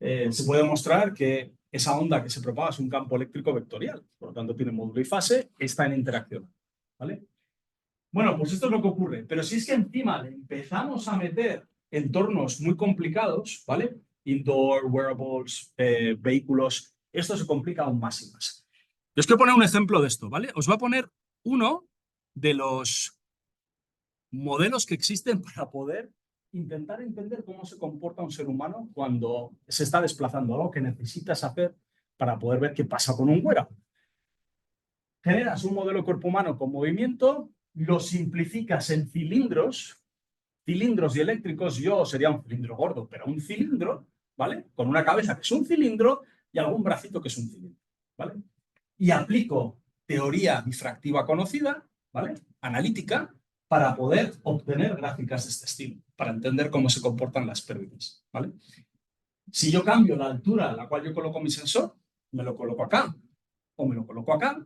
Se puede demostrar que esa onda que se propaga es un campo eléctrico vectorial, por lo tanto tiene módulo y fase, está en interacción, ¿vale? Bueno, pues esto es lo que ocurre, pero si es que encima le empezamos a meter entornos muy complicados, ¿vale? Indoor, wearables, vehículos, esto se complica aún más y más. Yo os quiero poner un ejemplo de esto, ¿vale? Os voy a poner uno de los modelos que existen para poder intentar entender cómo se comporta un ser humano cuando se está desplazando, algo que necesitas hacer para poder ver qué pasa con un wearable. Generas un modelo de cuerpo humano con movimiento, lo simplificas en cilindros dieléctricos. Yo sería un cilindro gordo, pero un cilindro, ¿vale? Con una cabeza que es un cilindro y algún bracito que es un cilindro, ¿vale? Y aplico teoría difractiva conocida, ¿vale? Analítica, para poder obtener gráficas de este estilo, para entender cómo se comportan las pérdidas, ¿vale? Si yo cambio la altura a la cual yo coloco mi sensor, me lo coloco acá o me lo coloco acá,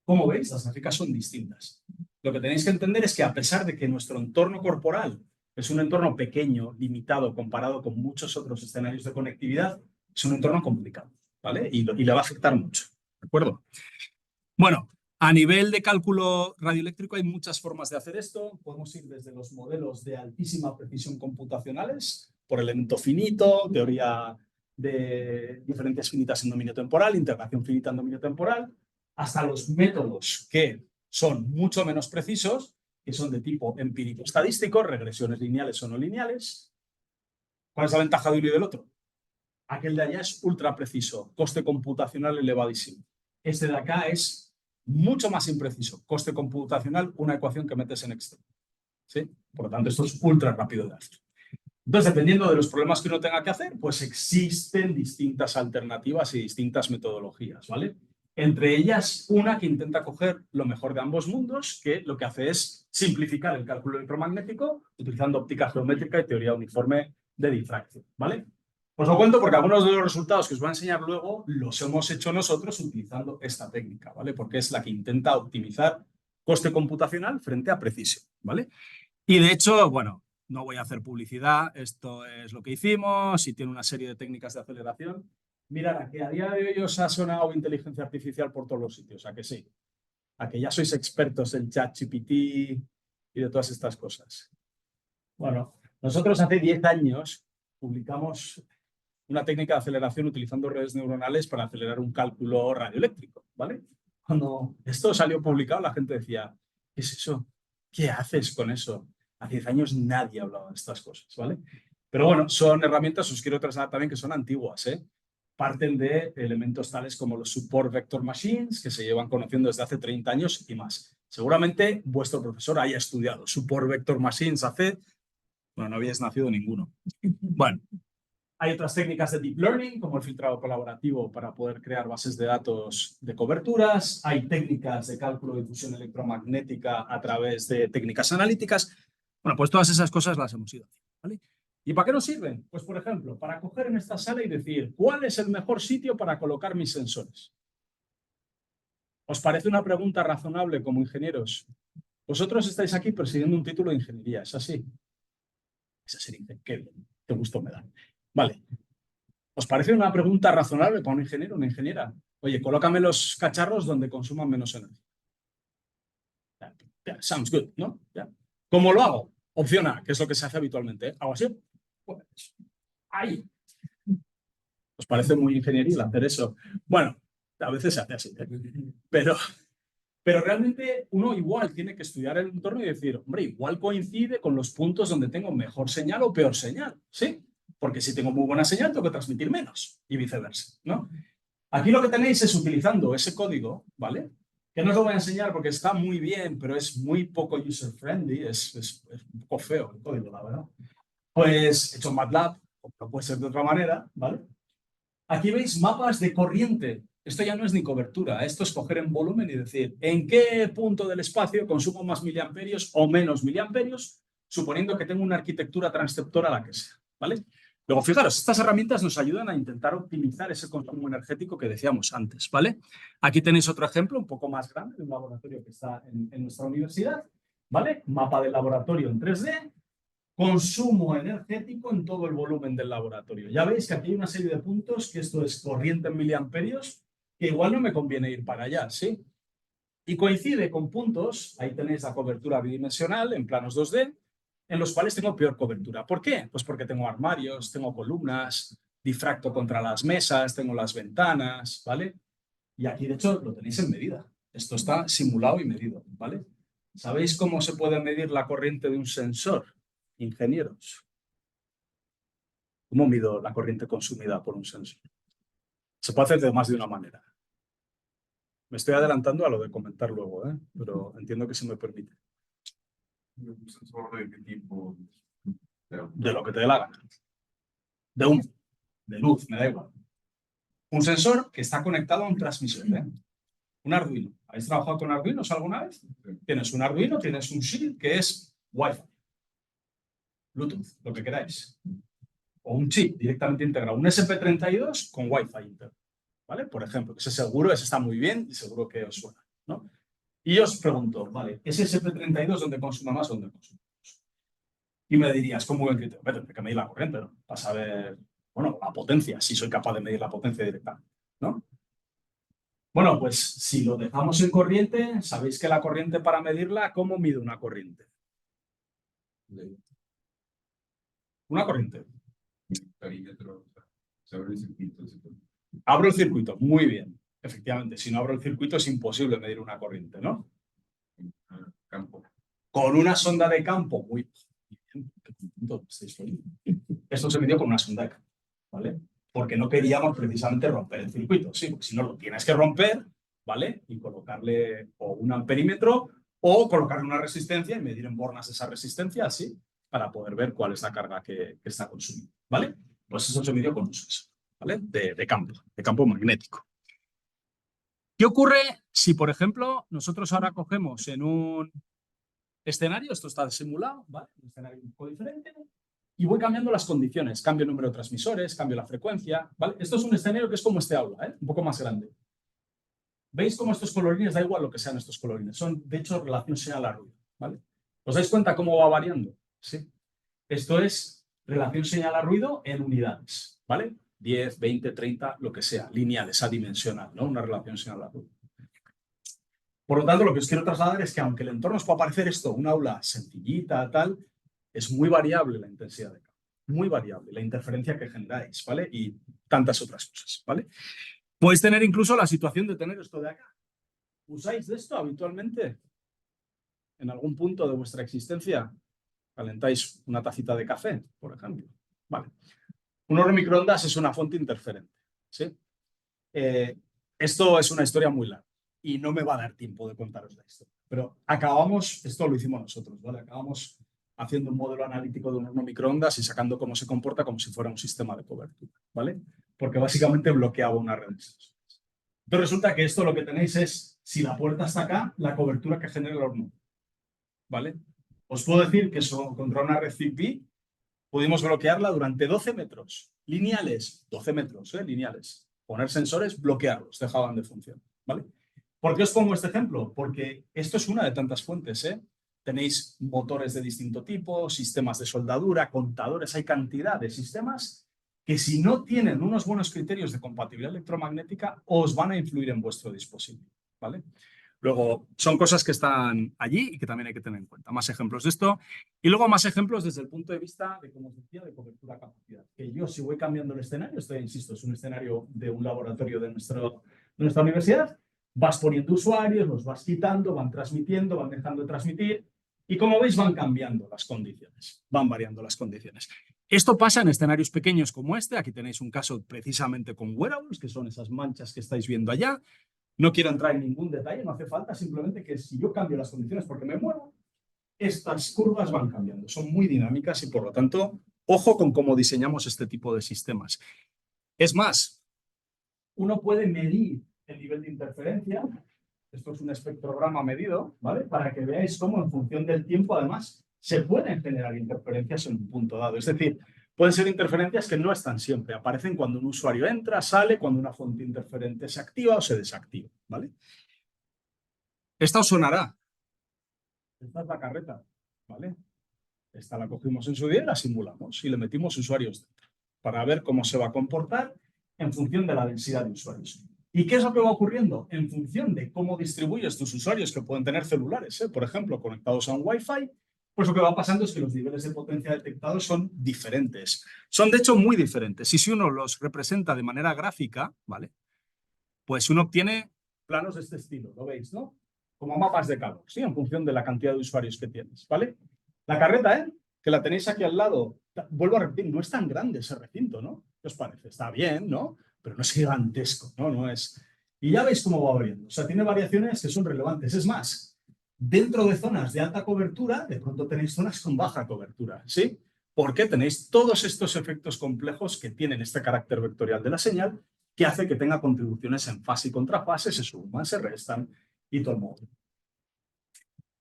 como veis, las gráficas son distintas. Lo que tenéis que entender es que a pesar de que nuestro entorno corporal es un entorno pequeño, limitado, comparado con muchos otros escenarios de conectividad, es un entorno complicado, ¿vale? Y le va a afectar mucho, ¿de acuerdo? Bueno, a nivel de cálculo radioeléctrico hay muchas formas de hacer esto. Podemos ir desde los modelos de altísima precisión computacionales, por elemento finito, teoría de diferencias finitas en dominio temporal, integración finita en dominio temporal, hasta los métodos que son mucho menos precisos, que son de tipo empírico-estadístico, regresiones lineales o no lineales. ¿Cuál es la ventaja de uno y del otro? Aquel de allá es ultra preciso, coste computacional elevadísimo. Este de acá es mucho más impreciso, coste computacional, una ecuación que metes en Excel, ¿sí? Por lo tanto, esto es ultra rápido de hacer. Entonces, dependiendo de los problemas que uno tenga que hacer, pues existen distintas alternativas y distintas metodologías, ¿vale? Entre ellas, una que intenta coger lo mejor de ambos mundos, que lo que hace es simplificar el cálculo electromagnético utilizando óptica geométrica y teoría uniforme de difracción, ¿vale? Os lo cuento porque algunos de los resultados que os voy a enseñar luego los hemos hecho nosotros utilizando esta técnica, ¿vale? Porque es la que intenta optimizar coste computacional frente a precisión, ¿vale? Y de hecho, bueno, no voy a hacer publicidad, esto es lo que hicimos y tiene una serie de técnicas de aceleración. Mirad, a que a día de hoy os ha sonado inteligencia artificial por todos los sitios, a que sí, a que ya sois expertos en ChatGPT y de todas estas cosas. Bueno, nosotros hace 10 años publicamos una técnica de aceleración utilizando redes neuronales para acelerar un cálculo radioeléctrico, ¿vale? Cuando esto salió publicado, la gente decía, ¿qué es eso? ¿Qué haces con eso? Hace 10 años nadie hablaba de estas cosas, ¿vale? Pero bueno, son herramientas, os quiero trasladar también que son antiguas, ¿eh? Parten de elementos tales como los support vector machines, que se llevan conociendo desde hace 30 años y más. Seguramente vuestro profesor haya estudiado support vector machines hace... Bueno, no habíais nacido ninguno. Bueno, hay otras técnicas de deep learning, como el filtrado colaborativo para poder crear bases de datos de coberturas. Hay técnicas de cálculo de difusión electromagnética a través de técnicas analíticas. Bueno, pues todas esas cosas las hemos ido haciendo, ¿vale? ¿Y para qué nos sirven? Pues, por ejemplo, para coger en esta sala y decir, ¿cuál es el mejor sitio para colocar mis sensores? ¿Os parece una pregunta razonable como ingenieros? Vosotros estáis aquí persiguiendo un título de ingeniería, ¿es así? Es así, qué bien, qué gusto me da. Vale. ¿Os parece una pregunta razonable para un ingeniero o una ingeniera? Oye, colócame los cacharros donde consuman menos energía. Sounds good, ¿no? ¿Cómo lo hago? Opción A, que es lo que se hace habitualmente. ¿Hago así? Pues, ahí. ¿Os parece muy ingenieril hacer eso? Bueno, a veces se hace así, ¿eh? Pero realmente uno igual tiene que estudiar el entorno y decir, hombre, igual coincide con los puntos donde tengo mejor señal o peor señal, ¿sí? Porque si tengo muy buena señal, tengo que transmitir menos y viceversa, ¿no? Aquí lo que tenéis es utilizando ese código, ¿vale? Que no os lo voy a enseñar porque está muy bien, pero es muy poco user-friendly, es un poco feo el código, la verdad. Pues hecho en MATLAB, no puede ser de otra manera, ¿vale? Aquí veis mapas de corriente. Esto ya no es ni cobertura, esto es coger en volumen y decir en qué punto del espacio consumo más miliamperios o menos miliamperios, suponiendo que tengo una arquitectura transceptora la que sea, ¿vale? Luego, fijaros, estas herramientas nos ayudan a intentar optimizar ese consumo energético que decíamos antes, ¿vale? Aquí tenéis otro ejemplo un poco más grande de un laboratorio que está en nuestra universidad, ¿vale? Mapa del laboratorio en 3D, consumo energético en todo el volumen del laboratorio. Ya veis que aquí hay una serie de puntos, que esto es corriente en miliamperios, que igual no me conviene ir para allá, ¿sí? Y coincide con puntos, ahí tenéis la cobertura bidimensional en planos 2D, en los cuales tengo peor cobertura. ¿Por qué? Pues porque tengo armarios, tengo columnas, difracto contra las mesas, tengo las ventanas, ¿vale? Y aquí, de hecho, lo tenéis en medida. Esto está simulado y medido, ¿vale? ¿Sabéis cómo se puede medir la corriente de un sensor, ingenieros? ¿Cómo mido la corriente consumida por un sensor? Se puede hacer de más de una manera. Me estoy adelantando a lo de comentar luego, ¿eh? Pero entiendo que se me permite. ¿Un sensor de qué tipo? De lo que te dé la gana. De humo, de luz, me da igual. Un sensor que está conectado a un transmisor, ¿eh? Un Arduino. ¿Habéis trabajado con Arduinos alguna vez? Tienes un Arduino, tienes un Shield que es Wi-Fi, Bluetooth, lo que queráis. O un chip directamente integrado. Un SP32 con Wi-Fi interno. ¿Vale? Por ejemplo, ese seguro, ese está muy bien y seguro que os suena, ¿no? Y yo os pregunto, vale, ¿ese SP32 dónde consume más o dónde consume menos? Y me dirías, con muy buen criterio, tendré que medir la corriente, ¿no? Para saber, bueno, la potencia, si soy capaz de medir la potencia directamente, ¿no? Bueno, pues si lo dejamos en corriente, sabéis que la corriente para medirla, ¿cómo mide una corriente? Una corriente. Perímetro, se abre el circuito. Abro el circuito, muy bien. Efectivamente, si no abro el circuito es imposible medir una corriente, ¿no? Campo. Con una sonda de campo, muy bien. Esto se midió con una sonda de campo, ¿vale? Porque no queríamos precisamente romper el circuito, sí, porque si no lo tienes que romper, ¿vale? Y colocarle o un amperímetro o colocarle una resistencia y medir en bornas esa resistencia, así, para poder ver cuál es la carga que está consumiendo, ¿vale? Pues eso se midió con un sensor, ¿vale? De campo magnético. ¿Qué ocurre si, por ejemplo, nosotros ahora cogemos en un escenario, esto está simulado, ¿vale? Un escenario un poco diferente, y voy cambiando las condiciones, cambio el número de transmisores, cambio la frecuencia, ¿vale? Esto es un escenario que es como este aula, ¿eh? Un poco más grande. ¿Veis cómo estos colorines, da igual lo que sean estos colorines, son de hecho relación señal-ruido, ¿vale? ¿Os dais cuenta cómo va variando? Sí. Esto es relación señal-ruido en unidades, ¿vale? 10, 20, 30, lo que sea, lineales, adimensional, ¿no? Una relación señal-ruido. Por lo tanto, lo que os quiero trasladar es que aunque el entorno os pueda parecer esto, un aula sencillita, tal, es muy variable la intensidad de campo, muy variable, la interferencia que generáis, ¿vale? Y tantas otras cosas, ¿vale? Podéis tener incluso la situación de tener esto de acá. ¿Usáis de esto habitualmente? ¿En algún punto de vuestra existencia calentáis una tacita de café, por ejemplo? Vale. Un horno microondas es una fuente interferente, ¿sí? Esto es una historia muy larga y no me va a dar tiempo de contaros la historia. Pero acabamos, esto lo hicimos nosotros, ¿vale? Acabamos haciendo un modelo analítico de un horno microondas y sacando cómo se comporta como si fuera un sistema de cobertura, ¿vale? Porque básicamente bloqueaba una red de sensores. Entonces resulta que esto lo que tenéis es, si la puerta está acá, la cobertura que genera el horno, ¿vale? Os puedo decir que contra una red Zigbee pudimos bloquearla durante 12 metros, lineales, 12 metros, lineales. Poner sensores, bloquearlos, dejaban de funcionar, ¿vale? ¿Por qué os pongo este ejemplo? Porque esto es una de tantas fuentes, ¿eh? Tenéis motores de distinto tipo, sistemas de soldadura, contadores, hay cantidad de sistemas que si no tienen unos buenos criterios de compatibilidad electromagnética, os van a influir en vuestro dispositivo, ¿vale? Luego, son cosas que están allí y que también hay que tener en cuenta. Más ejemplos de esto. Y luego más ejemplos desde el punto de vista de, como os decía, de cobertura capacidad. Que yo, si voy cambiando el escenario, esto, insisto, es un escenario de un laboratorio de nuestra universidad, vas poniendo usuarios, los vas quitando, van transmitiendo, van dejando de transmitir. Y como veis, van cambiando las condiciones, van variando las condiciones. Esto pasa en escenarios pequeños como este. Aquí tenéis un caso precisamente con wearables, que son esas manchas que estáis viendo allá. No quiero entrar en ningún detalle, no hace falta, simplemente que si yo cambio las condiciones porque me muevo, estas curvas van cambiando, son muy dinámicas y por lo tanto, ojo con cómo diseñamos este tipo de sistemas. Es más, uno puede medir el nivel de interferencia, esto es un espectrograma medido, ¿vale? Para que veáis cómo en función del tiempo, además, se pueden generar interferencias en un punto dado. Es decir, pueden ser interferencias que no están siempre, aparecen cuando un usuario entra, sale, cuando una fuente interferente se activa o se desactiva, ¿vale? Esta os sonará. Esta es la carreta, ¿vale? Esta la cogimos en su día y la simulamos y le metimos usuarios dentro para ver cómo se va a comportar en función de la densidad de usuarios. ¿Y qué es lo que va ocurriendo? En función de cómo distribuyes tus usuarios, que pueden tener celulares, por ejemplo, conectados a un Wi-Fi, pues lo que va pasando es que los niveles de potencia detectados son diferentes. Son, de hecho, muy diferentes. Y si uno los representa de manera gráfica, ¿vale? Pues uno obtiene planos de este estilo, ¿lo veis, no? Como mapas de calor, ¿sí? En función de la cantidad de usuarios que tienes, ¿vale? La carreta, que la tenéis aquí al lado, vuelvo a repetir, no es tan grande ese recinto, ¿no? ¿Qué os parece? Está bien, ¿no? Pero no es gigantesco, ¿no? No es... Y ya veis cómo va variando. O sea, tiene variaciones que son relevantes. Es más, dentro de zonas de alta cobertura, de pronto tenéis zonas con baja cobertura, ¿sí? Porque tenéis todos estos efectos complejos que tienen este carácter vectorial de la señal que hace que tenga contribuciones en fase y contrafase, se suman, se restan y todo el módulo.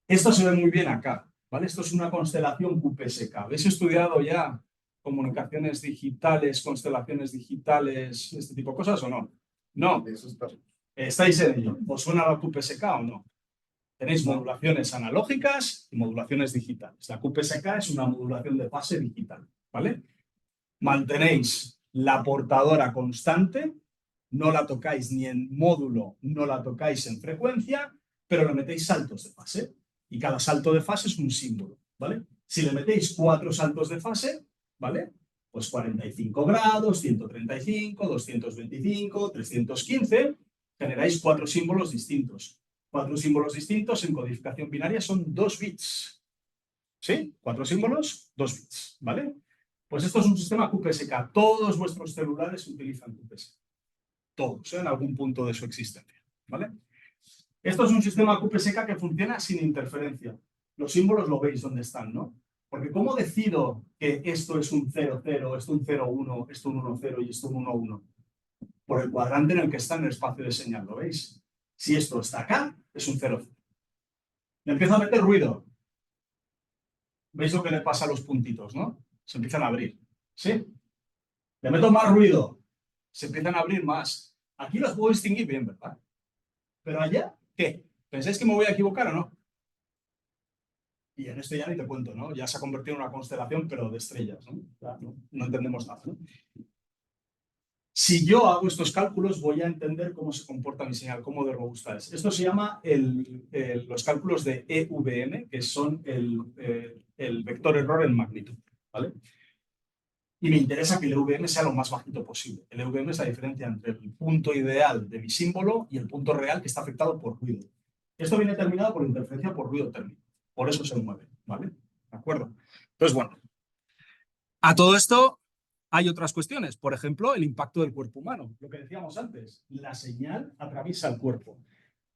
Esto se ve muy bien acá, ¿vale? Esto es una constelación QPSK. ¿Habéis estudiado ya comunicaciones digitales, constelaciones digitales, este tipo de cosas o no? No. ¿Estáis en ello? ¿Os suena la QPSK o no? Tenéis modulaciones analógicas y modulaciones digitales. La QPSK es una modulación de fase digital, ¿vale? Mantenéis la portadora constante, no la tocáis ni en módulo, no la tocáis en frecuencia, pero le metéis saltos de fase. Y cada salto de fase es un símbolo, ¿vale? Si le metéis 4 saltos de fase, ¿vale? Pues 45 grados, 135, 225, 315, generáis 4 símbolos distintos. 4 símbolos distintos en codificación binaria son 2 bits. ¿Sí? 4 símbolos, 2 bits, ¿vale? Pues esto es un sistema QPSK. Todos vuestros celulares utilizan QPSK. Todos, en algún punto de su existencia, ¿vale? Esto es un sistema QPSK que funciona sin interferencia. Los símbolos lo veis dónde están, ¿no? Porque ¿cómo decido que esto es un 0, 0, esto un 0, 1, esto un 1, 0 y esto un 1, 1? Por el cuadrante en el que está en el espacio de señal, ¿lo veis? Si esto está acá, es un 0, 0. Le empiezo a meter ruido. ¿Veis lo que le pasa a los puntitos, no? Se empiezan a abrir, ¿sí? Le meto más ruido. Se empiezan a abrir más. Aquí los puedo distinguir bien, ¿verdad? Pero allá, ¿qué? ¿Pensáis que me voy a equivocar o no? Y en esto ya ni te cuento, ¿no? Ya se ha convertido en una constelación, pero de estrellas, ¿no? Ya no entendemos nada, ¿no? Si yo hago estos cálculos, voy a entender cómo se comporta mi señal, cómo de robusta es. Esto se llama los cálculos de EVM, que son el vector error en magnitud, ¿vale? Y me interesa que el EVM sea lo más bajito posible. El EVM es la diferencia entre el punto ideal de mi símbolo y el punto real que está afectado por ruido. Esto viene determinado por interferencia por ruido térmico. Por eso se mueve, ¿vale? ¿De acuerdo? Entonces, bueno. A todo esto hay otras cuestiones. Por ejemplo, el impacto del cuerpo humano. Lo que decíamos antes, la señal atraviesa el cuerpo.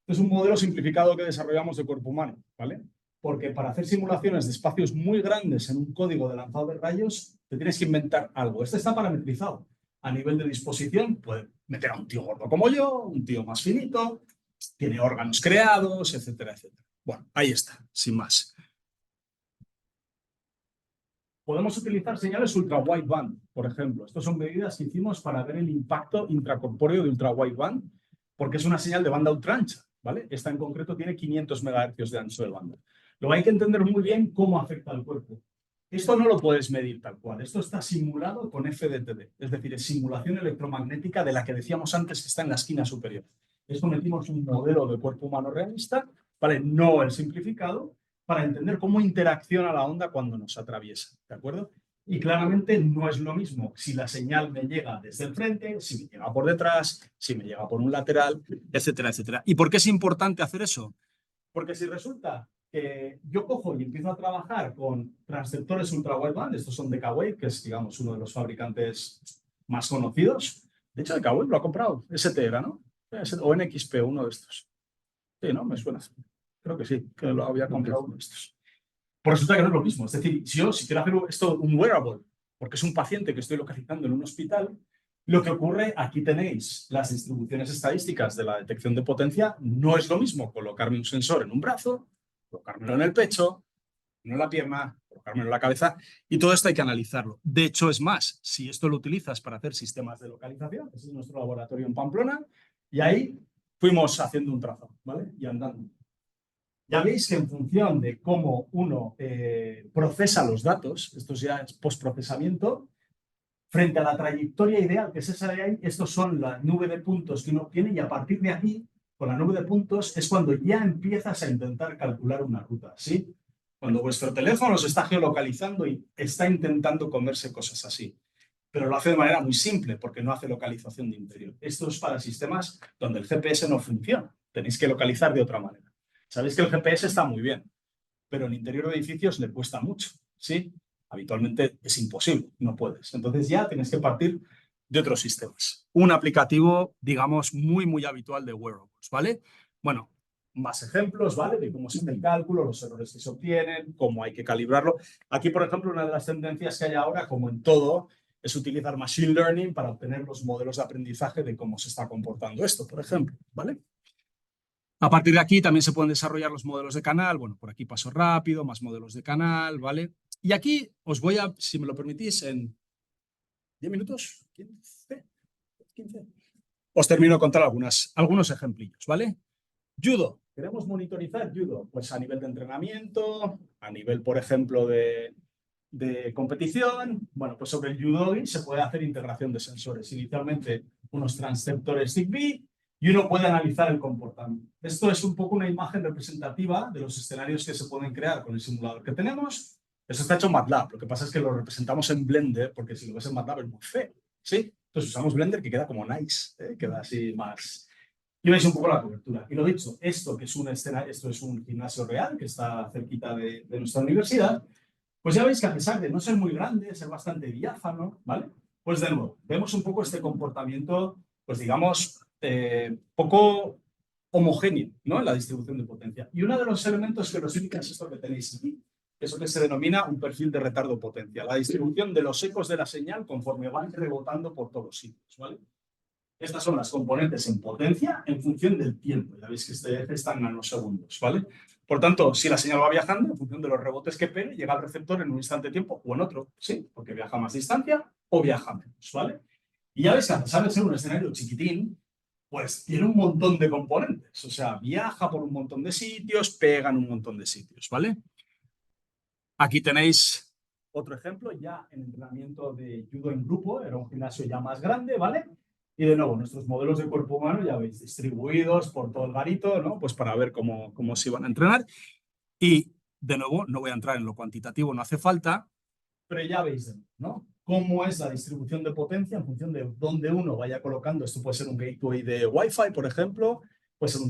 Este es un modelo simplificado que desarrollamos de cuerpo humano, ¿vale? Porque para hacer simulaciones de espacios muy grandes en un código de lanzado de rayos, te tienes que inventar algo. Este está parametrizado. A nivel de disposición, puede meter a un tío gordo como yo, un tío más finito, tiene órganos creados, etcétera, etcétera. Bueno, ahí está, sin más. Podemos utilizar señales ultra wideband, por ejemplo. Estas son medidas que hicimos para ver el impacto intracorpóreo de ultra wideband, porque es una señal de banda ultra ancha, ¿vale? Esta en concreto tiene 500 MHz de ancho de banda. Luego hay que entender muy bien cómo afecta al cuerpo. Esto no lo puedes medir tal cual. Esto está simulado con FDTD, es decir, es simulación electromagnética de la que decíamos antes que está en la esquina superior. Esto metimos un modelo de cuerpo humano realista, ¿vale? No el simplificado, para entender cómo interacciona la onda cuando nos atraviesa, ¿de acuerdo? Y claramente no es lo mismo si la señal me llega desde el frente, si me llega por detrás, si me llega por un lateral, etcétera, etcétera. ¿Y por qué es importante hacer eso? Porque si resulta que yo cojo y empiezo a trabajar con transceptores ultra wideband, estos son Decawave, que es, digamos, uno de los fabricantes más conocidos. De hecho, Decawave lo ha comprado, ST era, ¿no? O NXP, uno de estos. Sí, ¿no? Me suena. Creo que sí, que lo había comprado uno de estos. Pues resulta que no es lo mismo. Es decir, si quiero hacer esto un wearable, porque es un paciente que estoy localizando en un hospital, lo que ocurre, aquí tenéis las distribuciones estadísticas de la detección de potencia. No es lo mismo colocarme un sensor en un brazo, colocármelo en el pecho, en la pierna, colocármelo en la cabeza, y todo esto hay que analizarlo. De hecho, es más, si esto lo utilizas para hacer sistemas de localización, este es nuestro laboratorio en Pamplona, y ahí fuimos haciendo un trazado, ¿vale? Y andando. Ya veis que en función de cómo uno procesa los datos, esto ya es postprocesamiento, frente a la trayectoria ideal, que es esa de ahí, estos son la nube de puntos que uno obtiene y a partir de aquí, con la nube de puntos, es cuando ya empiezas a intentar calcular una ruta, ¿sí? Cuando vuestro teléfono se está geolocalizando y está intentando comerse cosas así. Pero lo hace de manera muy simple, porque no hace localización de interior. Esto es para sistemas donde el GPS no funciona. Tenéis que localizar de otra manera. Sabéis que el GPS está muy bien, pero en interior de edificios le cuesta mucho, ¿sí? Habitualmente es imposible, no puedes. Entonces ya tienes que partir de otros sistemas. Un aplicativo, digamos, muy, muy habitual de wearables, ¿vale? Bueno, más ejemplos, ¿vale? De cómo se hace el cálculo, los errores que se obtienen, cómo hay que calibrarlo. Aquí, por ejemplo, una de las tendencias que hay ahora, como en todo, es utilizar Machine Learning para obtener los modelos de aprendizaje de cómo se está comportando esto, por ejemplo, ¿vale? A partir de aquí también se pueden desarrollar los modelos de canal. Bueno, por aquí paso rápido, más modelos de canal, ¿vale? Y aquí os voy a, si me lo permitís, en 10 minutos, 15, os termino de contar algunos ejemplillos, ¿vale? Judo. ¿Queremos monitorizar judo? Pues a nivel de entrenamiento, a nivel, por ejemplo, de competición. Bueno, pues sobre el judo se puede hacer integración de sensores. Inicialmente unos transceptores Zigbee y uno puede analizar el comportamiento. Esto es un poco una imagen representativa de los escenarios que se pueden crear con el simulador que tenemos. Eso está hecho en MATLAB. Lo que pasa es que lo representamos en Blender, porque si lo ves en MATLAB es muy feo, ¿sí? Entonces usamos Blender, que queda como nice, ¿eh? Queda así más... Y veis un poco la cobertura. Y lo dicho, esto que es un escenario, esto es un gimnasio real que está cerquita de nuestra universidad. Pues ya veis que a pesar de no ser muy grande, ser bastante diáfano, ¿vale? Pues de nuevo, vemos un poco este comportamiento, pues digamos, poco homogéneo, ¿no? En la distribución de potencia. Y uno de los elementos que lo explica es esto que tenéis aquí, que es lo que se denomina un perfil de retardo potencia, la distribución de los ecos de la señal conforme van rebotando por todos los sitios, ¿vale? Estas son las componentes en potencia en función del tiempo. Ya veis que este eje está en nanosegundos, ¿vale? Por tanto, si la señal va viajando, en función de los rebotes que pegue, llega al receptor en un instante de tiempo o en otro, ¿sí? Porque viaja más distancia o viaja menos, ¿vale? Y ya veis que a pesar de ser un escenario chiquitín, pues tiene un montón de componentes. O sea, viaja por un montón de sitios, pega en un montón de sitios, ¿vale? Aquí tenéis otro ejemplo, ya en entrenamiento de judo en grupo, era un gimnasio ya más grande, ¿vale? Y de nuevo, nuestros modelos de cuerpo humano, ya veis, distribuidos por todo el garito, ¿no? Pues para ver cómo se iban a entrenar. Y de nuevo, no voy a entrar en lo cuantitativo, no hace falta, pero ya veis, ¿no? Cómo es la distribución de potencia en función de dónde uno vaya colocando. Esto puede ser un gateway de Wi-Fi, por ejemplo, puede ser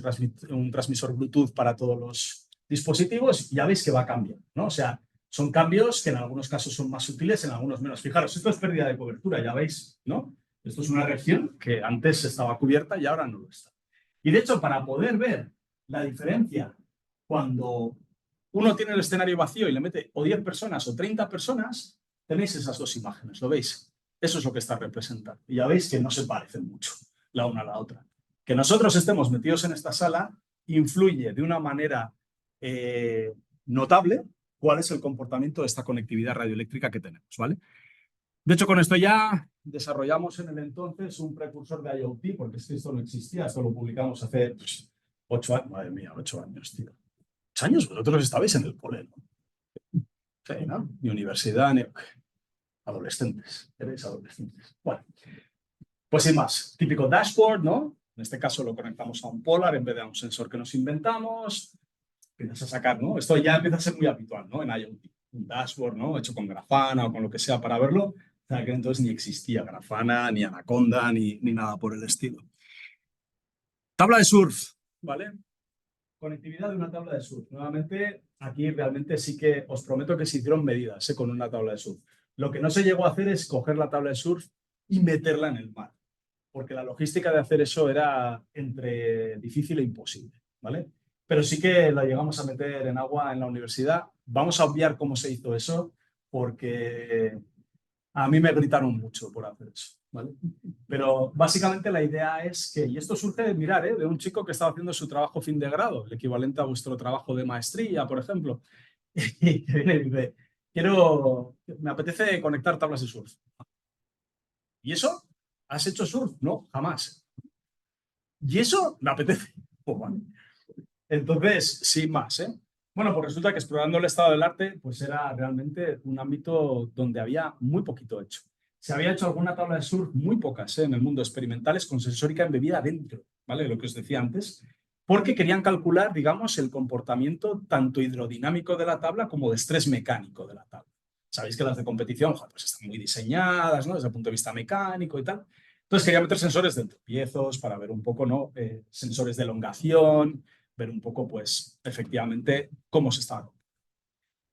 un transmisor Bluetooth para todos los dispositivos. Ya veis que va cambiando, ¿no? O sea, son cambios que en algunos casos son más sutiles, en algunos menos. Fijaros, esto es pérdida de cobertura, ya veis, ¿no? Esto es una región que antes estaba cubierta y ahora no lo está. Y de hecho, para poder ver la diferencia cuando uno tiene el escenario vacío y le mete o 10 personas o 30 personas, tenéis esas dos imágenes, ¿lo veis? Eso es lo que está representando. Y ya veis que no se parecen mucho la una a la otra. Que nosotros estemos metidos en esta sala influye de una manera notable cuál es el comportamiento de esta conectividad radioeléctrica que tenemos, ¿vale? De hecho, con esto ya desarrollamos en el entonces un precursor de IoT, porque es que esto no existía, esto lo publicamos hace 8 años, madre mía, 8 años, tío. 8 años, vosotros estabais en el cole, ¿no? Sí, ¿no? Ni universidad, ni... Adolescentes, eres adolescentes. Bueno, pues sin más, típico dashboard, ¿no? En este caso lo conectamos a un Polar en vez de a un sensor que nos inventamos. Empiezas a sacar, ¿no? Esto ya empieza a ser muy habitual, ¿no? En IoT. Un dashboard, ¿no? Hecho con Grafana o con lo que sea para verlo. O sea, que entonces ni existía Grafana, ni Anaconda, ni nada por el estilo. Tabla de surf, ¿vale? Conectividad de una tabla de surf. Nuevamente, aquí realmente sí que os prometo que se hicieron medidas con una tabla de surf. Lo que no se llegó a hacer es coger la tabla de surf y meterla en el mar, porque la logística de hacer eso era entre difícil e imposible, ¿vale? Pero sí que la llegamos a meter en agua en la universidad. Vamos a obviar cómo se hizo eso, porque a mí me gritaron mucho por hacer eso, ¿vale? Pero básicamente la idea es que, y esto surge de mirar, de un chico que estaba haciendo su trabajo fin de grado, el equivalente a vuestro trabajo de maestría, por ejemplo, y que viene y dice, me apetece conectar tablas de surf. ¿Y eso? ¿Has hecho surf? No, jamás. ¿Y eso? Me apetece. Pues vale. Entonces, sin más, Bueno, pues resulta que explorando el estado del arte, pues era realmente un ámbito donde había muy poquito hecho. Se había hecho alguna tabla de surf, muy pocas, en el mundo experimentales, con sensórica embebida dentro, ¿vale? Lo que os decía antes, porque querían calcular, digamos, el comportamiento tanto hidrodinámico de la tabla como de estrés mecánico de la tabla. Sabéis que las de competición, pues están muy diseñadas, ¿no? Desde el punto de vista mecánico y tal. Entonces quería meter sensores de tropiezos para ver un poco, ¿no? Sensores de elongación, ver un poco, pues, efectivamente, cómo se estaba.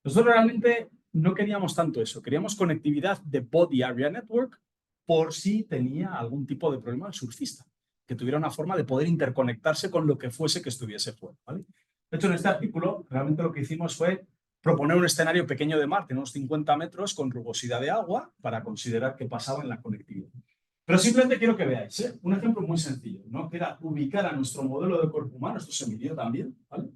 Nosotros realmente no queríamos tanto eso, queríamos conectividad de Body Area Network por si tenía algún tipo de problema el surfista, que tuviera una forma de poder interconectarse con lo que fuese que estuviese fuera, ¿vale? De hecho, en este artículo, realmente lo que hicimos fue proponer un escenario pequeño de mar, de unos 50 metros, con rugosidad de agua, para considerar qué pasaba en la conectividad. Pero simplemente quiero que veáis, un ejemplo muy sencillo, ¿no? Que era ubicar a nuestro modelo de cuerpo humano, esto se midió también, ¿vale?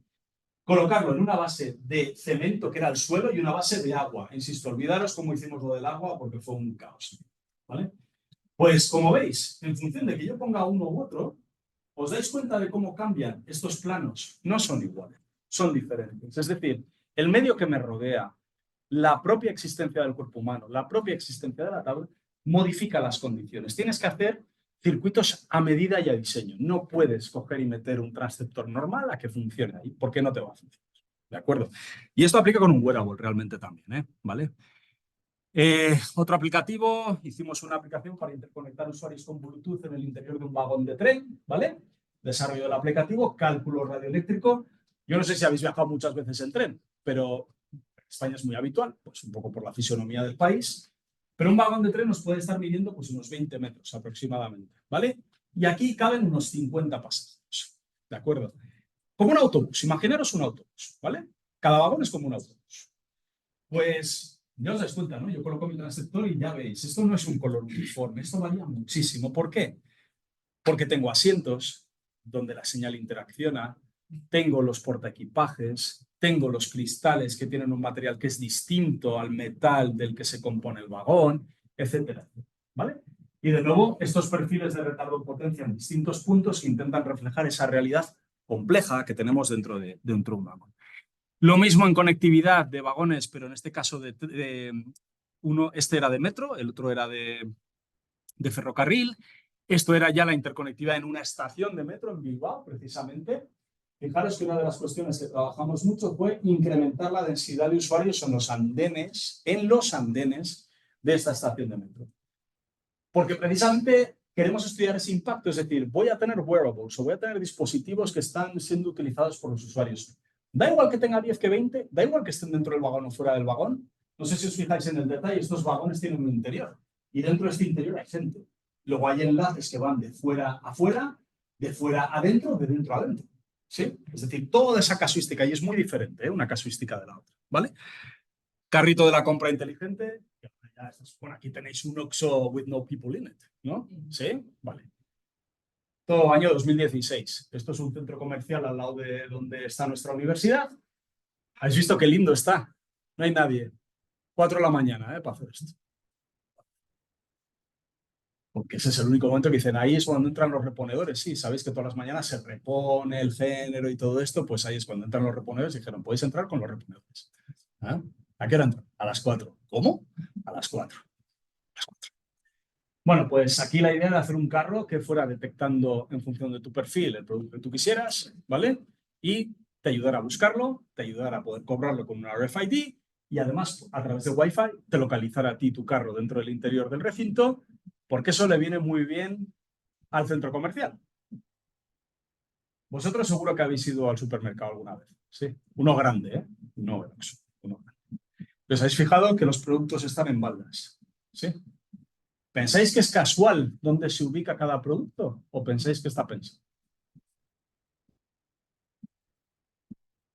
Colocarlo en una base de cemento, que era el suelo, y una base de agua. Insisto, olvidaros cómo hicimos lo del agua, porque fue un caos, ¿vale? Pues, como veis, en función de que yo ponga uno u otro, ¿os dais cuenta de cómo cambian estos planos? No son iguales, son diferentes. Es decir, el medio que me rodea, la propia existencia del cuerpo humano, la propia existencia de la tabla, modifica las condiciones. Tienes que hacer circuitos a medida y a diseño. No puedes coger y meter un transceptor normal a que funcione ahí, porque no te va a funcionar. ¿De acuerdo? Y esto aplica con un wearable realmente también, ¿vale? Otro aplicativo, hicimos una aplicación para interconectar usuarios con Bluetooth en el interior de un vagón de tren, ¿vale? Desarrollo del aplicativo, cálculo radioeléctrico. Yo no sé si habéis viajado muchas veces en tren, pero en España es muy habitual, pues un poco por la fisonomía del país. Pero un vagón de tren nos puede estar midiendo pues unos 20 metros aproximadamente, ¿vale? Y aquí caben unos 50 pasajeros, ¿de acuerdo? Como un autobús, imaginaros un autobús, ¿vale? Cada vagón es como un autobús. Pues ya os dais cuenta, ¿no? Yo coloco mi transceptor y ya veis, esto no es un color uniforme, esto varía muchísimo. ¿Por qué? Porque tengo asientos donde la señal interacciona, tengo los portaequipajes, tengo los cristales que tienen un material que es distinto al metal del que se compone el vagón, etcétera, ¿vale? Y de nuevo, estos perfiles de retardo de potencia en distintos puntos intentan reflejar esa realidad compleja que tenemos dentro de un vagón. Lo mismo en conectividad de vagones, pero en este caso este era de metro, el otro era de ferrocarril. Esto era ya la interconectividad en una estación de metro en Bilbao, precisamente. Fijaros que una de las cuestiones que trabajamos mucho fue incrementar la densidad de usuarios en los andenes de esta estación de metro. Porque precisamente queremos estudiar ese impacto, es decir, voy a tener wearables o voy a tener dispositivos que están siendo utilizados por los usuarios. Da igual que tenga 10 que 20, da igual que estén dentro del vagón o fuera del vagón. No sé si os fijáis en el detalle, estos vagones tienen un interior y dentro de este interior hay gente. Luego hay enlaces que van de fuera a fuera, de fuera a adentro, de dentro a adentro. ¿Sí? Es decir, toda esa casuística, y es muy diferente, una casuística de la otra, ¿vale? Carrito de la compra inteligente. Bueno, aquí tenéis un Oxxo with no people in it, ¿no? ¿Sí? Vale. Todo año 2016. Esto es un centro comercial al lado de donde está nuestra universidad. ¿Habéis visto qué lindo está? No hay nadie. 4 de la mañana, para hacer esto. Porque ese es el único momento que dicen, ahí es cuando entran los reponedores. Sí, sabéis que todas las mañanas se repone el género y todo esto, pues ahí es cuando entran los reponedores y dijeron, podéis entrar con los reponedores. ¿Ah? ¿A qué hora entran? A las 4. ¿Cómo? A las 4. Bueno, pues aquí la idea de hacer un carro que fuera detectando en función de tu perfil el producto que tú quisieras, ¿vale? Y te ayudara a buscarlo, te ayudara a poder cobrarlo con una RFID y además a través de Wi-Fi te localizara a ti tu carro dentro del interior del recinto, porque eso le viene muy bien al centro comercial. Vosotros seguro que habéis ido al supermercado alguna vez, ¿sí? Uno grande, ¿eh? No, uno grande. ¿Os habéis fijado que los productos están en baldas? ¿Sí? ¿Pensáis que es casual dónde se ubica cada producto o pensáis que está pensado?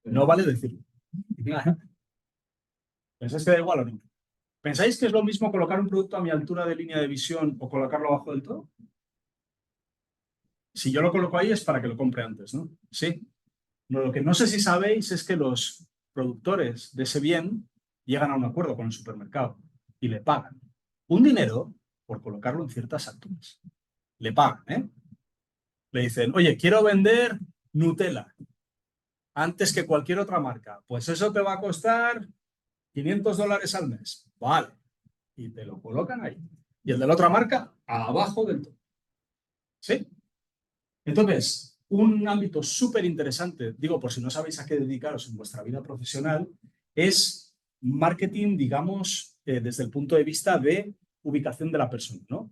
No vale decirlo. ¿Pensáis que da igual o no? ¿Pensáis que es lo mismo colocar un producto a mi altura de línea de visión o colocarlo abajo del todo? Si yo lo coloco ahí es para que lo compre antes, ¿no? Sí. No, lo que no sé si sabéis es que los productores de ese bien llegan a un acuerdo con el supermercado y le pagan un dinero por colocarlo en ciertas alturas. Le pagan, ¿eh? Le dicen, oye, quiero vender Nutella antes que cualquier otra marca. Pues eso te va a costar $500 al mes. Vale. Y te lo colocan ahí. Y el de la otra marca, abajo del todo. ¿Sí? Entonces, un ámbito súper interesante, digo, por si no sabéis a qué dedicaros en vuestra vida profesional, es marketing, digamos, desde el punto de vista de ubicación de la persona, ¿no?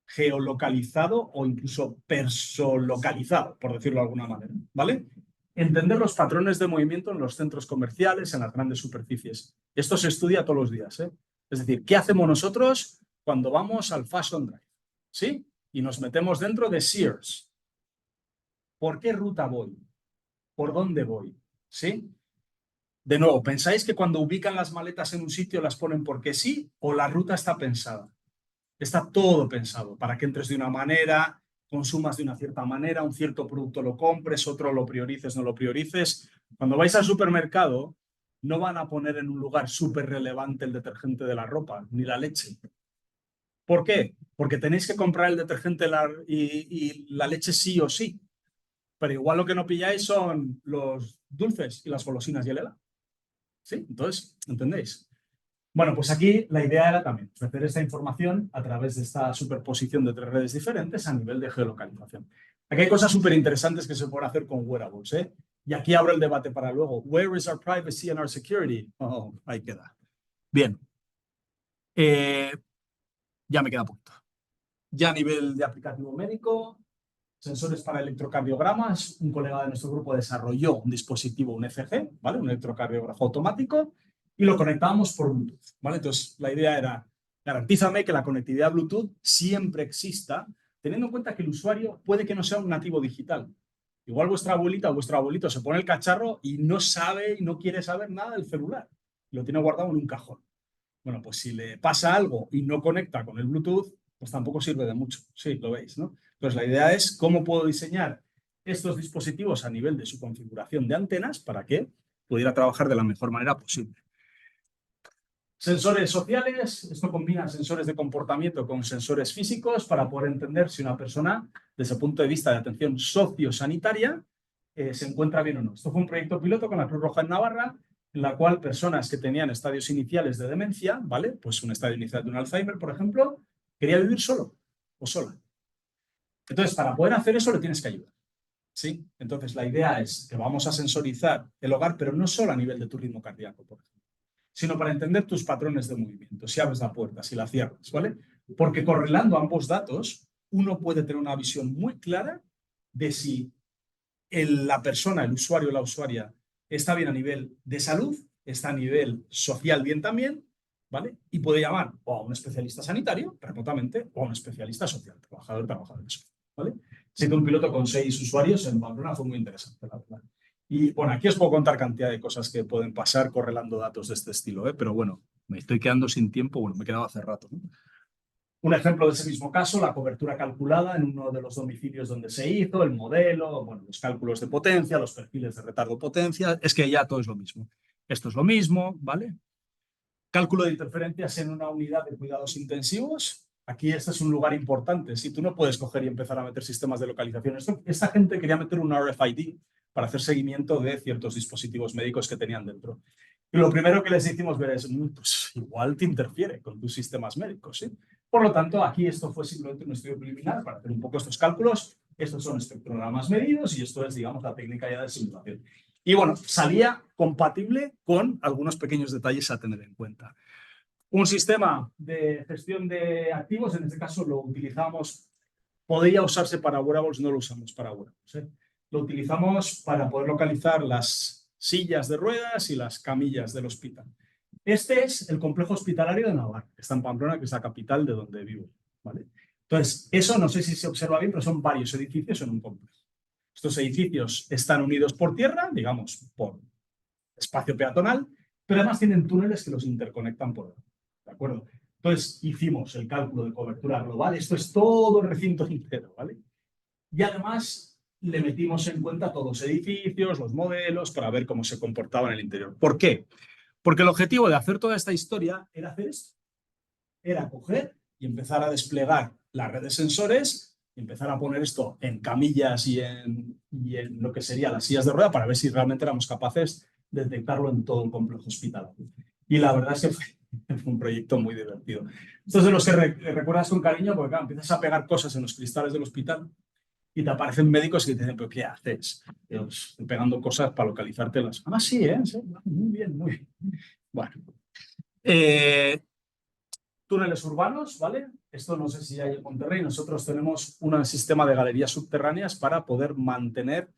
Geolocalizado o incluso persolocalizado, por decirlo de alguna manera, ¿vale? Entender los patrones de movimiento en los centros comerciales, en las grandes superficies. Esto se estudia todos los días, ¿eh? Es decir, ¿qué hacemos nosotros cuando vamos al Fashion Drive? ¿Sí? Y nos metemos dentro de Sears. ¿Por qué ruta voy? ¿Por dónde voy? ¿Sí? De nuevo, ¿pensáis que cuando ubican las maletas en un sitio las ponen porque sí o la ruta está pensada? Está todo pensado para que entres de una manera, consumas de una cierta manera, un cierto producto lo compres, otro lo priorices, no lo priorices. Cuando vais al supermercado, no van a poner en un lugar súper relevante el detergente de la ropa, ni la leche. ¿Por qué? Porque tenéis que comprar el detergente y la leche sí o sí. Pero igual lo que no pilláis son los dulces y las golosinas y el helado. ¿Sí? Entonces, ¿entendéis? Bueno, pues aquí la idea era también ofrecer esta información a través de esta superposición de 3 redes diferentes a nivel de geolocalización. Aquí hay cosas súper interesantes que se pueden hacer con wearables, ¿eh? Y aquí abro el debate para luego. Where is our privacy and our security? Oh, ahí queda. Bien. Ya me queda poquito. Ya a nivel de aplicativo médico, sensores para electrocardiogramas. Un colega de nuestro grupo desarrolló un dispositivo, un ECG, ¿vale? Un electrocardiógrafo automático, y lo conectábamos por Bluetooth, ¿vale? Entonces, la idea era, garantízame que la conectividad Bluetooth siempre exista, teniendo en cuenta que el usuario puede que no sea un nativo digital. Igual vuestra abuelita o vuestro abuelito se pone el cacharro y no sabe y no quiere saber nada del celular. Lo tiene guardado en un cajón. Bueno, pues si le pasa algo y no conecta con el Bluetooth, pues tampoco sirve de mucho. Sí, lo veis, ¿no? Entonces, la idea es cómo puedo diseñar estos dispositivos a nivel de su configuración de antenas para que pudiera trabajar de la mejor manera posible. Sensores sociales, esto combina sensores de comportamiento con sensores físicos para poder entender si una persona, desde el punto de vista de atención sociosanitaria, se encuentra bien o no. Esto fue un proyecto piloto con la Cruz Roja en Navarra, en la cual personas que tenían estadios iniciales de demencia, ¿vale? Pues un estadio inicial de un Alzheimer, por ejemplo, quería vivir solo o sola. Entonces, para poder hacer eso, le tienes que ayudar. ¿Sí? Entonces, la idea es que vamos a sensorizar el hogar, pero no solo a nivel de tu ritmo cardíaco, por ejemplo, sino para entender tus patrones de movimiento, si abres la puerta, si la cierras, ¿vale? Porque correlando ambos datos, uno puede tener una visión muy clara de si la persona, el usuario o la usuaria está bien a nivel de salud, está a nivel social bien también, ¿vale? Y puede llamar o a un especialista sanitario remotamente o a un especialista social, trabajador de social, ¿vale? Siendo un piloto con 6 usuarios en Pamplona fue muy interesante, la verdad. Y bueno, aquí os puedo contar cantidad de cosas que pueden pasar correlando datos de este estilo, ¿eh? Pero bueno, me estoy quedando sin tiempo, bueno, me he quedado hace rato, ¿no? Un ejemplo de ese mismo caso, la cobertura calculada en uno de los domicilios donde se hizo, el modelo, bueno, los cálculos de potencia, los perfiles de retardo potencia, es que ya todo es lo mismo. Esto es lo mismo, ¿vale? Cálculo de interferencias en una unidad de cuidados intensivos. Aquí este es un lugar importante. Si tú no puedes coger y empezar a meter sistemas de localización. Esta gente quería meter un RFID para hacer seguimiento de ciertos dispositivos médicos que tenían dentro. Y lo primero que les hicimos ver es, pues igual te interfiere con tus sistemas médicos, ¿sí? Por lo tanto, aquí esto fue simplemente un estudio preliminar para hacer un poco estos cálculos. Estos son espectrogramas medidos y esto es, digamos, la técnica ya de simulación. Y bueno, salía compatible con algunos pequeños detalles a tener en cuenta. Un sistema de gestión de activos, en este caso lo utilizamos, podría usarse para wearables, no lo usamos para wearables, ¿eh? Lo utilizamos para poder localizar las sillas de ruedas y las camillas del hospital. Este es el complejo hospitalario de Navarra, que está en Pamplona, que es la capital de donde vivo, ¿vale? Entonces, eso no sé si se observa bien, pero son varios edificios en un complejo. Estos edificios están unidos por tierra, digamos, por espacio peatonal, pero además tienen túneles que los interconectan por debajo, ¿de acuerdo? Entonces, hicimos el cálculo de cobertura global. Esto es todo el recinto entero, ¿vale? Y además le metimos en cuenta todos los edificios, los modelos, para ver cómo se comportaba en el interior. ¿Por qué? Porque el objetivo de hacer toda esta historia era hacer esto. Era coger y empezar a desplegar la red de sensores, y empezar a poner esto en camillas y en lo que serían las sillas de rueda para ver si realmente éramos capaces de detectarlo en todo el complejo hospitalario. Y la verdad es que fue un proyecto muy divertido. Esto es de los que recuerdas con cariño porque claro, empiezas a pegar cosas en los cristales del hospital y te aparecen médicos que te dicen, ¿pero qué haces? Yo, estoy pegando cosas para localizártelas. Ah, sí, ¿eh? Sí, muy bien, muy bien. Bueno. Túneles urbanos, ¿vale? Esto no sé si hay en Monterrey. Nosotros tenemos un sistema de galerías subterráneas para poder mantener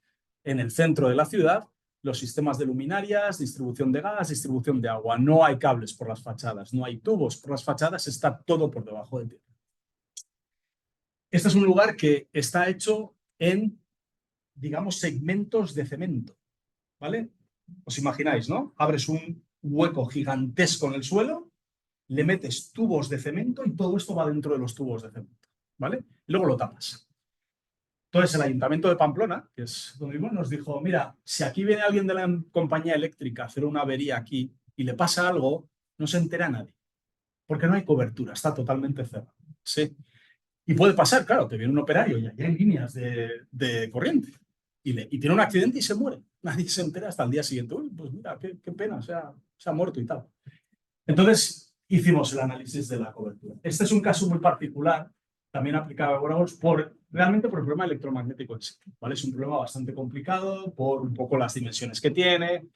en el centro de la ciudad los sistemas de luminarias, distribución de gas, distribución de agua. No hay cables por las fachadas, no hay tubos por las fachadas, está todo por debajo de tierra. Este es un lugar que está hecho en, digamos, segmentos de cemento, ¿vale? os imagináis, ¿no? Abres un hueco gigantesco en el suelo, le metes tubos de cemento y todo esto va dentro de los tubos de cemento, ¿vale? Y luego lo tapas. Entonces el Ayuntamiento de Pamplona, que es donde vivimos, nos dijo, mira, si aquí viene alguien de la compañía eléctrica a hacer una avería aquí y le pasa algo, no se entera nadie, porque no hay cobertura, está totalmente cerrado. Sí. Y puede pasar, claro, te viene un operario y allá hay líneas de corriente y tiene un accidente y se muere. Nadie se entera hasta el día siguiente. Uy, pues mira, qué pena, se ha muerto y tal. Entonces hicimos el análisis de la cobertura. Este es un caso muy particular, también aplicado a wearables, realmente por el problema electromagnético en sí, ¿vale? Es un problema bastante complicado por un poco las dimensiones que tiene.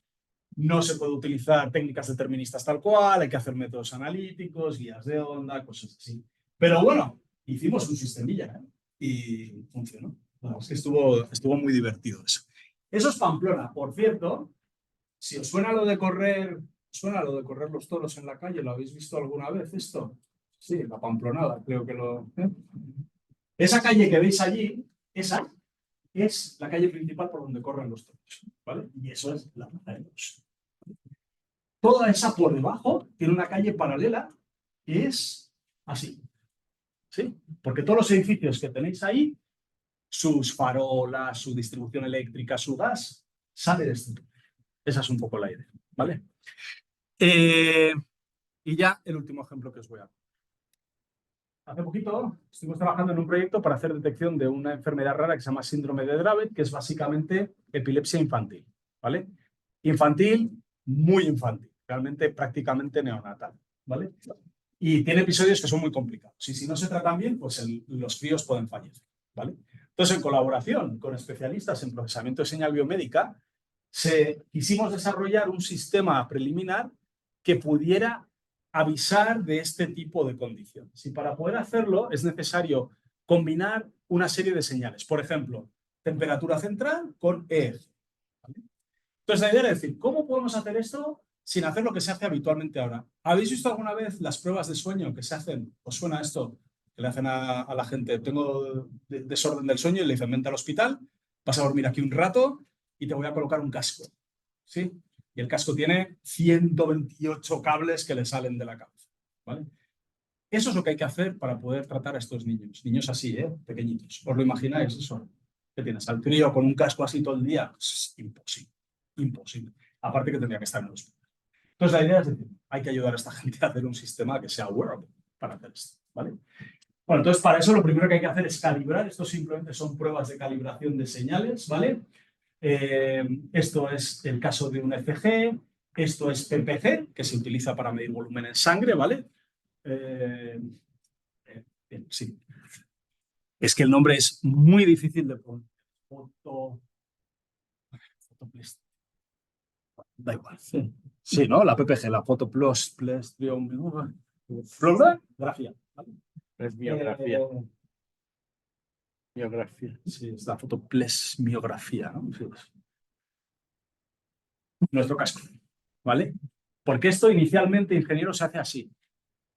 No se puede utilizar técnicas deterministas tal cual, hay que hacer métodos analíticos, guías de onda, cosas así. Pero bueno, hicimos un sistemilla, ¿eh? Y funcionó. Bueno, es que estuvo muy divertido eso. Eso es Pamplona. Por cierto, si os suena lo de correr los toros en la calle, ¿lo habéis visto alguna vez esto? Sí, la Pamplonada, creo que lo... ¿eh? Esa calle que veis allí, esa es la calle principal por donde corren los toros, ¿vale? Y eso es la Plaza de Toros. Toda esa por debajo tiene una calle paralela que es así, ¿sí? Porque todos los edificios que tenéis ahí, sus farolas, su distribución eléctrica, su gas, sale de este túnel. Esa es un poco la idea, ¿vale? Y ya el último ejemplo que os voy a dar. Hace poquito estuvimos trabajando en un proyecto para hacer detección de una enfermedad rara que se llama síndrome de Dravet, que es básicamente epilepsia infantil, ¿vale? Infantil, muy infantil, realmente prácticamente neonatal, ¿vale? Y tiene episodios que son muy complicados. Y si no se tratan bien, pues los críos pueden fallecer, ¿vale? Entonces, en colaboración con especialistas en procesamiento de señal biomédica, quisimos desarrollar un sistema preliminar que pudiera avisar de este tipo de condiciones. Y para poder hacerlo es necesario combinar una serie de señales. Por ejemplo, temperatura central con EEG. ¿Vale? Entonces, la idea es decir, ¿cómo podemos hacer esto sin hacer lo que se hace habitualmente ahora? ¿Habéis visto alguna vez las pruebas de sueño que se hacen? ¿Os suena esto? Que le hacen a la gente, tengo desorden del sueño y le dicen, vente al hospital, vas a dormir aquí un rato y te voy a colocar un casco. ¿Sí? Y el casco tiene 128 cables que le salen de la cabeza, ¿vale? Eso es lo que hay que hacer para poder tratar a estos niños. Niños así, pequeñitos. ¿Os lo imagináis eso? ¿Qué tienes? Al crío con un casco así todo el día. Es imposible. Imposible. Aparte que tendría que estar en el hospital. Entonces la idea es decir, hay que ayudar a esta gente a hacer un sistema que sea wearable para hacer esto, ¿vale? Bueno, entonces para eso lo primero que hay que hacer es calibrar. Esto simplemente son pruebas de calibración de señales, ¿vale? Esto es el caso de un ECG, esto es PPG, que se utiliza para medir volumen en sangre, ¿vale? Sí. Es que el nombre es muy difícil de poner. Da igual. Sí, ¿no? La PPG, la fotoplusgrafía. ¿Vale? Es biografía. Biografía. Sí, es la fotoplesmiografía, ¿no? Sí. Nuestro casco, ¿vale? Porque esto inicialmente, ingeniero, se hace así.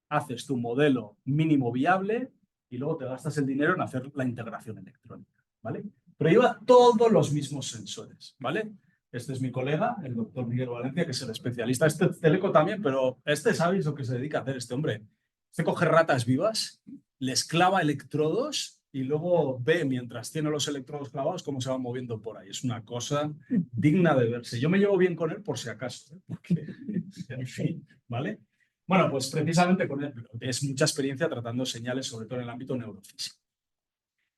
Haces tu modelo mínimo viable y luego te gastas el dinero en hacer la integración electrónica, ¿vale? Pero lleva todos los mismos sensores, ¿vale? Este es mi colega, el doctor Miguel Valencia, que es el especialista. Este Teleco también, pero ¿sabéis lo que se dedica a hacer este hombre? Este coge ratas vivas, les clava electrodos y luego ve, mientras tiene los electrodos clavados, cómo se van moviendo por ahí. Es una cosa digna de verse. Yo me llevo bien con él por si acaso, ¿eh? Porque, en fin, ¿vale? Bueno, pues precisamente con él es mucha experiencia tratando señales, sobre todo en el ámbito neurofísico.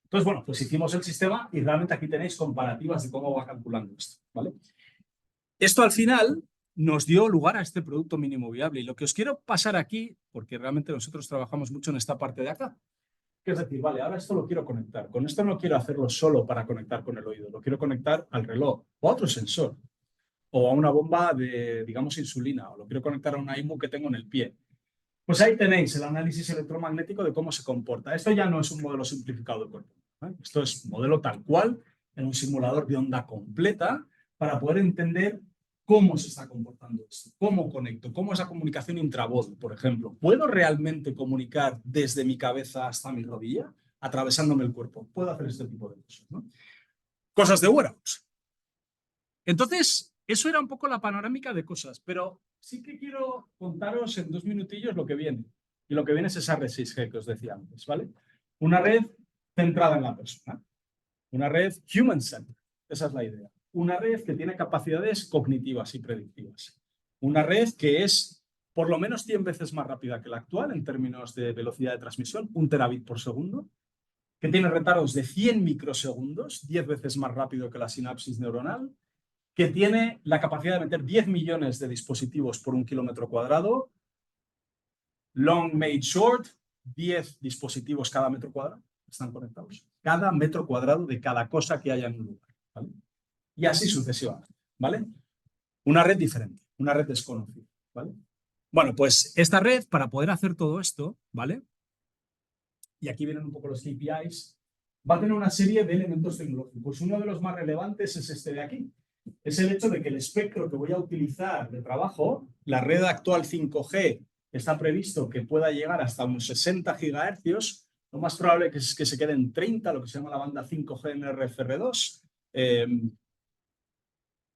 Entonces, bueno, pues hicimos el sistema y realmente aquí tenéis comparativas de cómo va calculando esto, ¿vale? Esto al final nos dio lugar a este producto mínimo viable. Y lo que os quiero pasar aquí, porque realmente nosotros trabajamos mucho en esta parte de acá, que es decir, vale, ahora esto lo quiero conectar. Con esto no quiero hacerlo solo para conectar con el oído, lo quiero conectar al reloj o a otro sensor o a una bomba de, digamos, insulina, o lo quiero conectar a una IMU que tengo en el pie. Pues ahí tenéis el análisis electromagnético de cómo se comporta. Esto ya no es un modelo simplificado de cuerpo, ¿eh? Esto es un modelo tal cual en un simulador de onda completa para poder entender cómo se está comportando esto, cómo conecto, cómo es la comunicación intravoz, por ejemplo. ¿Puedo realmente comunicar desde mi cabeza hasta mi rodilla, atravesándome el cuerpo? Puedo hacer este tipo de cosas, ¿no? Cosas de wearables. Entonces, eso era un poco la panorámica de cosas, pero sí que quiero contaros en 2 minutillos lo que viene. Y lo que viene es esa red 6G que os decía antes, ¿vale? Una red centrada en la persona. Una red human-centered. Esa es la idea. Una red que tiene capacidades cognitivas y predictivas. Una red que es por lo menos 100 veces más rápida que la actual en términos de velocidad de transmisión, 1 terabit por segundo, que tiene retardos de 100 microsegundos, 10 veces más rápido que la sinapsis neuronal, que tiene la capacidad de meter 10 millones de dispositivos por 1 kilómetro cuadrado, long made short, 10 dispositivos cada metro cuadrado están conectados. Cada metro cuadrado de cada cosa que haya en un lugar, ¿vale? Y así sucesivamente, ¿vale? Una red diferente, una red desconocida, ¿vale? Bueno, pues esta red, para poder hacer todo esto, ¿vale? Y aquí vienen un poco los KPIs, va a tener una serie de elementos tecnológicos. Uno de los más relevantes es este de aquí. Es el hecho de que el espectro que voy a utilizar de trabajo, la red actual 5G, está previsto que pueda llegar hasta unos 60 gigahercios. Lo más probable es que se quede en 30, lo que se llama la banda 5G en RFR2.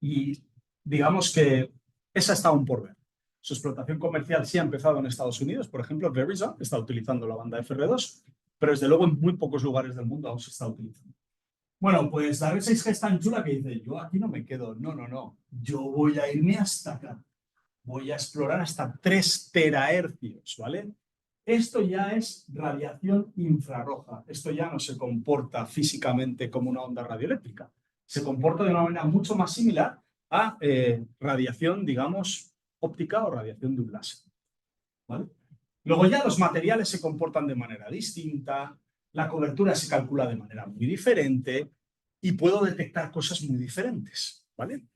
Y digamos que esa está aún por ver. Su explotación comercial sí ha empezado en Estados Unidos. Por ejemplo, Verizon está utilizando la banda FR2, pero desde luego en muy pocos lugares del mundo aún se está utilizando. Bueno, pues la red 6G es tan chula que dice, yo aquí no me quedo, no. Yo voy a irme hasta acá. Voy a explorar hasta 3 terahercios, ¿vale? Esto ya es radiación infrarroja. Esto ya no se comporta físicamente como una onda radioeléctrica. Se comporta de una manera mucho más similar a radiación, digamos, óptica o radiación de un láser, ¿vale? Luego ya los materiales se comportan de manera distinta, la cobertura se calcula de manera muy diferente y puedo detectar cosas muy diferentes, ¿vale?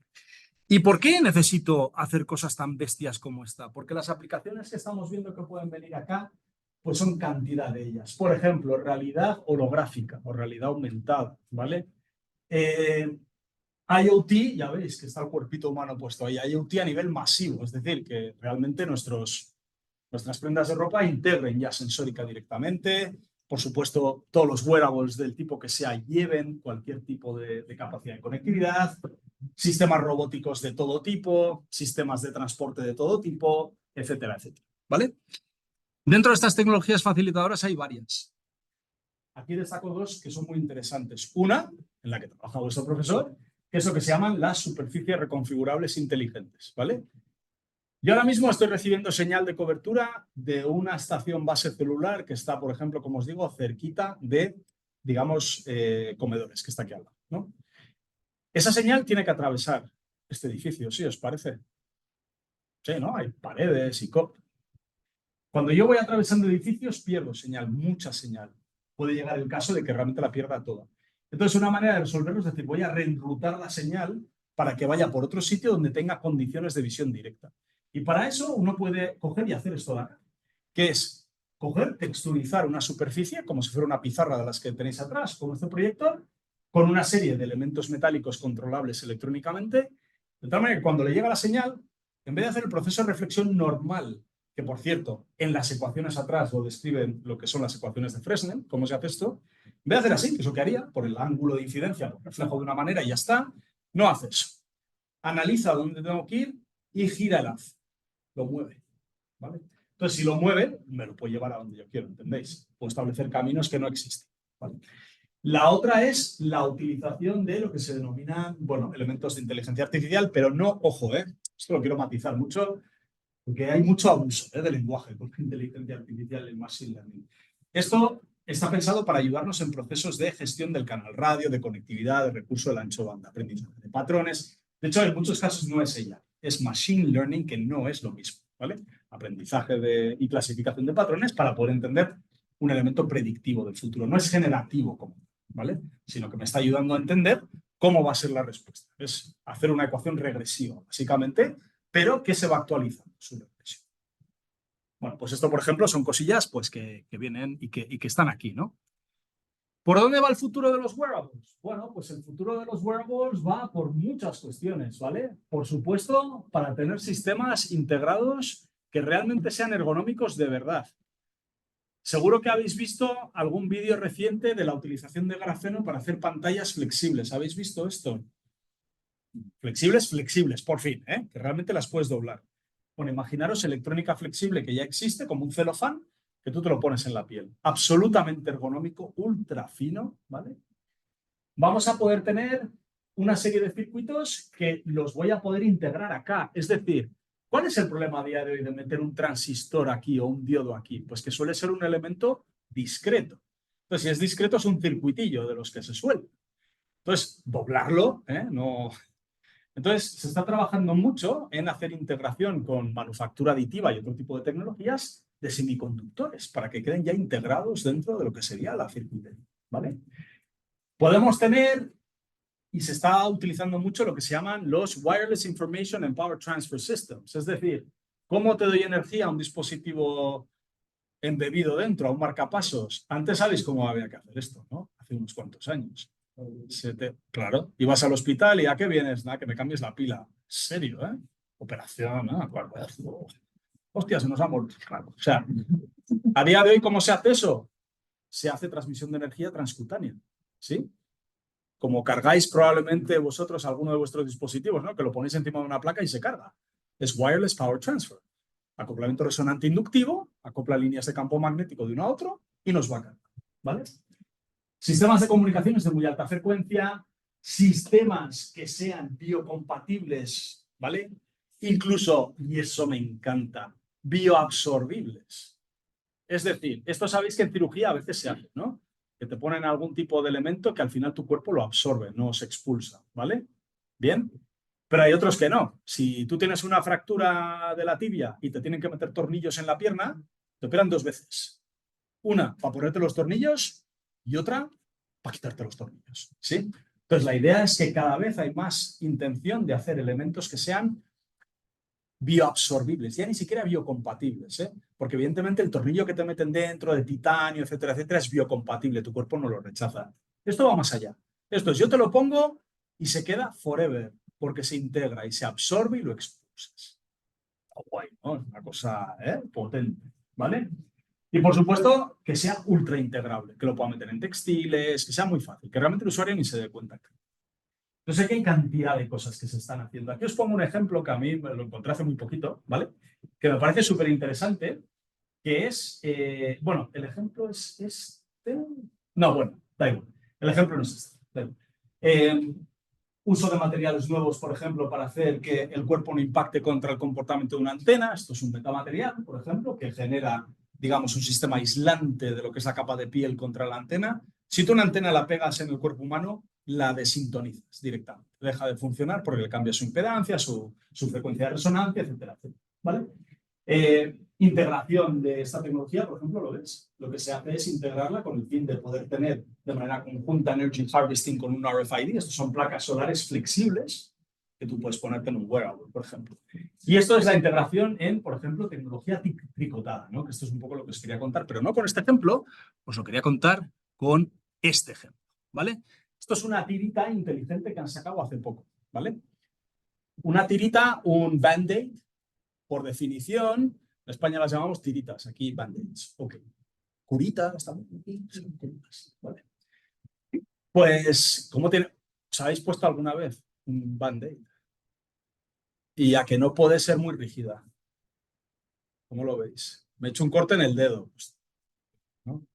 ¿Y por qué necesito hacer cosas tan bestias como esta? Porque las aplicaciones que estamos viendo que pueden venir acá, pues son cantidad de ellas. Por ejemplo, realidad holográfica o realidad aumentada, ¿vale? IoT, ya veis que está el cuerpito humano puesto ahí, IoT a nivel masivo, es decir, que realmente nuestras prendas de ropa integren ya sensórica directamente. Por supuesto, todos los wearables del tipo que sea lleven cualquier tipo de capacidad de conectividad, sistemas robóticos de todo tipo, sistemas de transporte de todo tipo, etcétera, etcétera. ¿Vale? Dentro de estas tecnologías facilitadoras hay varias. Aquí destaco 2 que son muy interesantes. Una, en la que trabaja vuestro profesor, que es lo que se llaman las superficies reconfigurables inteligentes, ¿vale? Yo ahora mismo estoy recibiendo señal de cobertura de una estación base celular que está, por ejemplo, como os digo, cerquita de, digamos, comedores, que está aquí al lado, ¿no? Esa señal tiene que atravesar este edificio, ¿sí os parece? Sí, ¿no? Hay paredes y Cuando yo voy atravesando edificios, pierdo señal, mucha señal. Puede llegar el caso de que realmente la pierda toda. Entonces, una manera de resolverlo es decir, voy a reenrutar la señal para que vaya por otro sitio donde tenga condiciones de visión directa. Y para eso uno puede coger y hacer esto de acá, que es coger, texturizar una superficie, como si fuera una pizarra de las que tenéis atrás, como este proyector, con una serie de elementos metálicos controlables electrónicamente, de tal manera que cuando le llega la señal, en vez de hacer el proceso de reflexión normal, que por cierto, en las ecuaciones atrás lo describen lo que son las ecuaciones de Fresnel, cómo se hace esto, en vez de hacer así, que es lo que haría, por el ángulo de incidencia, lo reflejo de una manera y ya está, no hace eso. Analiza dónde tengo que ir y gira el haz. Lo mueve, ¿vale? Entonces, si lo mueve, me lo puedo llevar a donde yo quiero, ¿entendéis? Puedo establecer caminos que no existen, ¿vale? La otra es la utilización de lo que se denominan, bueno, elementos de inteligencia artificial, pero no, ojo, esto lo quiero matizar mucho, porque hay mucho abuso del lenguaje con la inteligencia artificial y el machine learning. Esto está pensado para ayudarnos en procesos de gestión del canal radio, de conectividad, de recurso del ancho banda, aprendizaje de patrones. De hecho, en muchos casos no es ella, es machine learning, que no es lo mismo, ¿vale? Aprendizaje y clasificación de patrones para poder entender un elemento predictivo del futuro. No es generativo, ¿vale? Sino que me está ayudando a entender cómo va a ser la respuesta. Es hacer una ecuación regresiva, básicamente, pero que se va actualizando su regresión. Bueno, pues esto, por ejemplo, son cosillas pues, que vienen y que están aquí, ¿no? ¿Por dónde va el futuro de los wearables? Bueno, pues el futuro de los wearables va por muchas cuestiones, ¿vale? Por supuesto, para tener sistemas integrados que realmente sean ergonómicos de verdad. Seguro que habéis visto algún vídeo reciente de la utilización de grafeno para hacer pantallas flexibles. ¿Habéis visto esto? Flexibles, flexibles, por fin, ¿eh? Que realmente las puedes doblar. Bueno, imaginaros electrónica flexible que ya existe, como un celofán, que tú te lo pones en la piel. Absolutamente ergonómico, ultra fino, ¿vale? Vamos a poder tener una serie de circuitos que los voy a poder integrar acá. Es decir, ¿cuál es el problema a día de hoy de meter un transistor aquí o un diodo aquí? Pues que suele ser un elemento discreto. Entonces, si es discreto, es un circuitillo de los que se suelta. Entonces, doblarlo, no... Entonces, se está trabajando mucho en hacer integración con manufactura aditiva y otro tipo de tecnologías de semiconductores para que queden ya integrados dentro de lo que sería la circuitería, ¿vale? Podemos tener, y se está utilizando mucho, lo que se llaman los Wireless Information and Power Transfer Systems. Es decir, ¿cómo te doy energía a un dispositivo embebido dentro, a un marcapasos? Antes sabéis cómo había que hacer esto, ¿no? Hace unos cuantos años. Claro, ibas al hospital y ¿a qué vienes? Nada, que me cambies la pila. ¿Serio, eh? Operación, ¿no? Hostia, se nos ha muerto. Claro. O sea, a día de hoy, ¿cómo se hace eso? Se hace transmisión de energía transcutánea, ¿sí? Como cargáis probablemente vosotros alguno de vuestros dispositivos, ¿no? Que lo ponéis encima de una placa y se carga. Es Wireless Power Transfer. Acoplamiento resonante inductivo, acopla líneas de campo magnético de uno a otro y nos va a cargar, ¿vale? Sistemas de comunicaciones de muy alta frecuencia, sistemas que sean biocompatibles, ¿vale? Incluso, y eso me encanta, bioabsorbibles. Es decir, esto sabéis que en cirugía a veces se hace, ¿no? Que te ponen algún tipo de elemento que al final tu cuerpo lo absorbe, no se expulsa, ¿vale? Bien, pero hay otros que no. Si tú tienes una fractura de la tibia y te tienen que meter tornillos en la pierna, te operan 2 veces. Una para ponerte los tornillos y otra para quitarte los tornillos, ¿sí? Entonces la idea es que cada vez hay más intención de hacer elementos que sean bioabsorbibles, ya ni siquiera biocompatibles, ¿eh? Porque evidentemente el tornillo que te meten dentro de titanio, etcétera, es biocompatible, tu cuerpo no lo rechaza. Esto va más allá. Esto es, yo te lo pongo y se queda forever, porque se integra y se absorbe y lo expulsas. Oh, guay, ¿no? Es una cosa potente, ¿vale? Y por supuesto que sea ultra integrable, que lo pueda meter en textiles, que sea muy fácil, que realmente el usuario ni se dé cuenta. Entonces aquí hay cantidad de cosas que se están haciendo. Aquí os pongo un ejemplo que a mí me lo encontré hace muy poquito, ¿vale? Que me parece súper interesante, que es, bueno, el ejemplo es este. No, bueno, da igual. El ejemplo no es este. Da igual. Uso de materiales nuevos, por ejemplo, para hacer que el cuerpo no impacte contra el comportamiento de una antena. Esto es un metamaterial, por ejemplo, que genera, digamos, un sistema aislante de lo que es la capa de piel contra la antena. Si tú una antena la pegas en el cuerpo humano, la desintonizas directamente. Deja de funcionar porque le cambia su impedancia, su frecuencia de resonancia, etcétera, etcétera. ¿Vale? Integración de esta tecnología, por ejemplo, ¿lo ves? Lo que se hace es integrarla con el fin de poder tener de manera conjunta Energy Harvesting con un RFID. Estos son placas solares flexibles que tú puedes ponerte en un wearable, por ejemplo. Y esto es la integración en, por ejemplo, tecnología tricotada, ¿no? Que esto es un poco lo que os quería contar, pero no con este ejemplo, os lo quería contar con este ejemplo, ¿vale? Esto es una tirita inteligente que han sacado hace poco, ¿vale? Una tirita, un band-aid, por definición, en España las llamamos tiritas, aquí band-aids. Ok. Curita, estamos aquí, ¿vale? Pues, ¿cómo tiene? ¿Os habéis puesto alguna vez un band-aid? Y a que no puede ser muy rígida. ¿Cómo lo veis? Me he hecho un corte en el dedo, ¿no?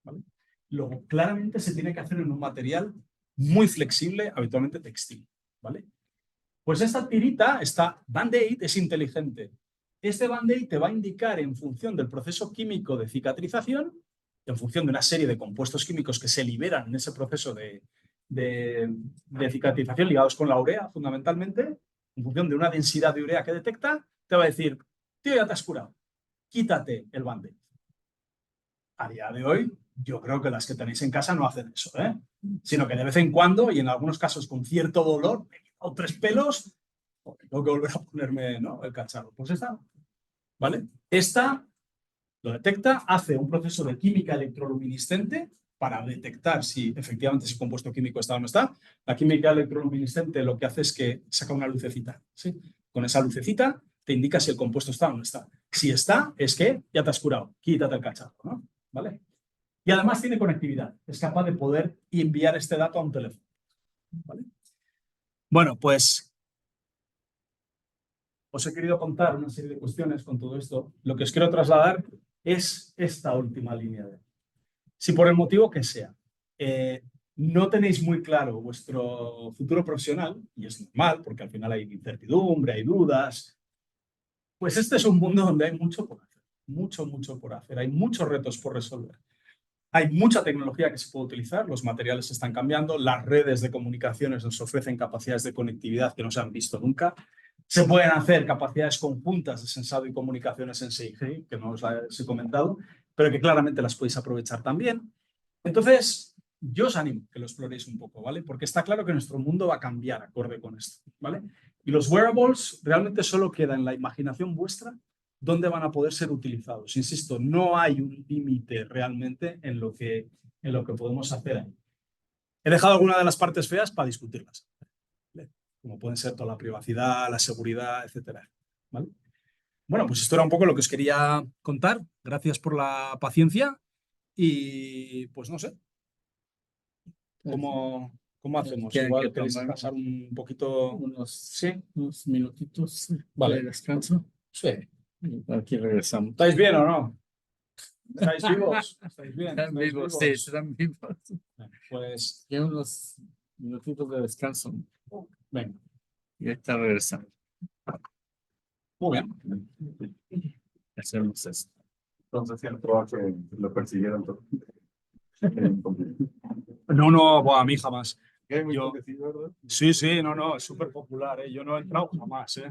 ¿Vale? Luego, claramente se tiene que hacer en un material muy flexible, habitualmente textil, ¿vale? Pues esta tirita, esta band-aid, es inteligente. Este band-aid te va a indicar en función del proceso químico de cicatrización, en función de una serie de compuestos químicos que se liberan en ese proceso de cicatrización ligados con la urea, fundamentalmente, en función de una densidad de urea que detecta, te va a decir, tío, ya te has curado, quítate el band-aid. A día de hoy, yo creo que las que tenéis en casa no hacen eso, ¿eh? Sino que de vez en cuando, y en algunos casos con cierto dolor, o 3 pelos, tengo que volver a ponerme, ¿no?, el cacharro. Pues esta, ¿vale? Esta lo detecta, hace un proceso de química electroluminiscente para detectar si efectivamente ese compuesto químico está o no está. La química electroluminiscente lo que hace es que saca una lucecita, ¿sí? Con esa lucecita te indica si el compuesto está o no está. Si está, es que ya te has curado, quítate el cacharro, ¿no? ¿Vale? Y además tiene conectividad, es capaz de poder enviar este dato a un teléfono, ¿vale? Bueno, pues os he querido contar una serie de cuestiones con todo esto. Lo que os quiero trasladar es esta última línea. Si por el motivo que sea, no tenéis muy claro vuestro futuro profesional, y es normal, porque al final hay incertidumbre, hay dudas, pues este es un mundo donde hay mucho por hacer, mucho por hacer, hay muchos retos por resolver. Hay mucha tecnología que se puede utilizar, los materiales están cambiando, las redes de comunicaciones nos ofrecen capacidades de conectividad que no se han visto nunca. Se pueden hacer capacidades conjuntas de sensado y comunicaciones en 6G, que no os he comentado, pero que claramente las podéis aprovechar también. Entonces, yo os animo que lo exploréis un poco, ¿vale? Porque está claro que nuestro mundo va a cambiar acorde con esto, ¿vale? Y los wearables realmente solo queda en la imaginación vuestra dónde van a poder ser utilizados. Insisto, no hay un límite realmente en lo que podemos hacer ahí. He dejado algunas de las partes feas para discutirlas, ¿vale? Como pueden ser toda la privacidad, la seguridad, etcétera, ¿vale? Bueno, pues esto era un poco lo que os quería contar. Gracias por la paciencia y pues no sé, ¿cómo hacemos? ¿Quieren Igual que queréis tomemos pasar un poquito... unos minutitos Vale. de descanso? Sí. Aquí regresamos. ¿Estáis bien o no? ¿Estáis vivos? ¿Estáis bien? Están ¿Estáis vivos, vivos? sí, están vivos. Pues Y unos minutitos de descanso venga. y ahorita regresamos. Muy bien. Hacemos esto. Entonces, siento que lo persiguieron todo. No, buah, a mí jamás. Muy Yo- parecido, ¿verdad? Sí, no, es súper popular, ¿eh? Yo no he entrado jamás, ¿eh?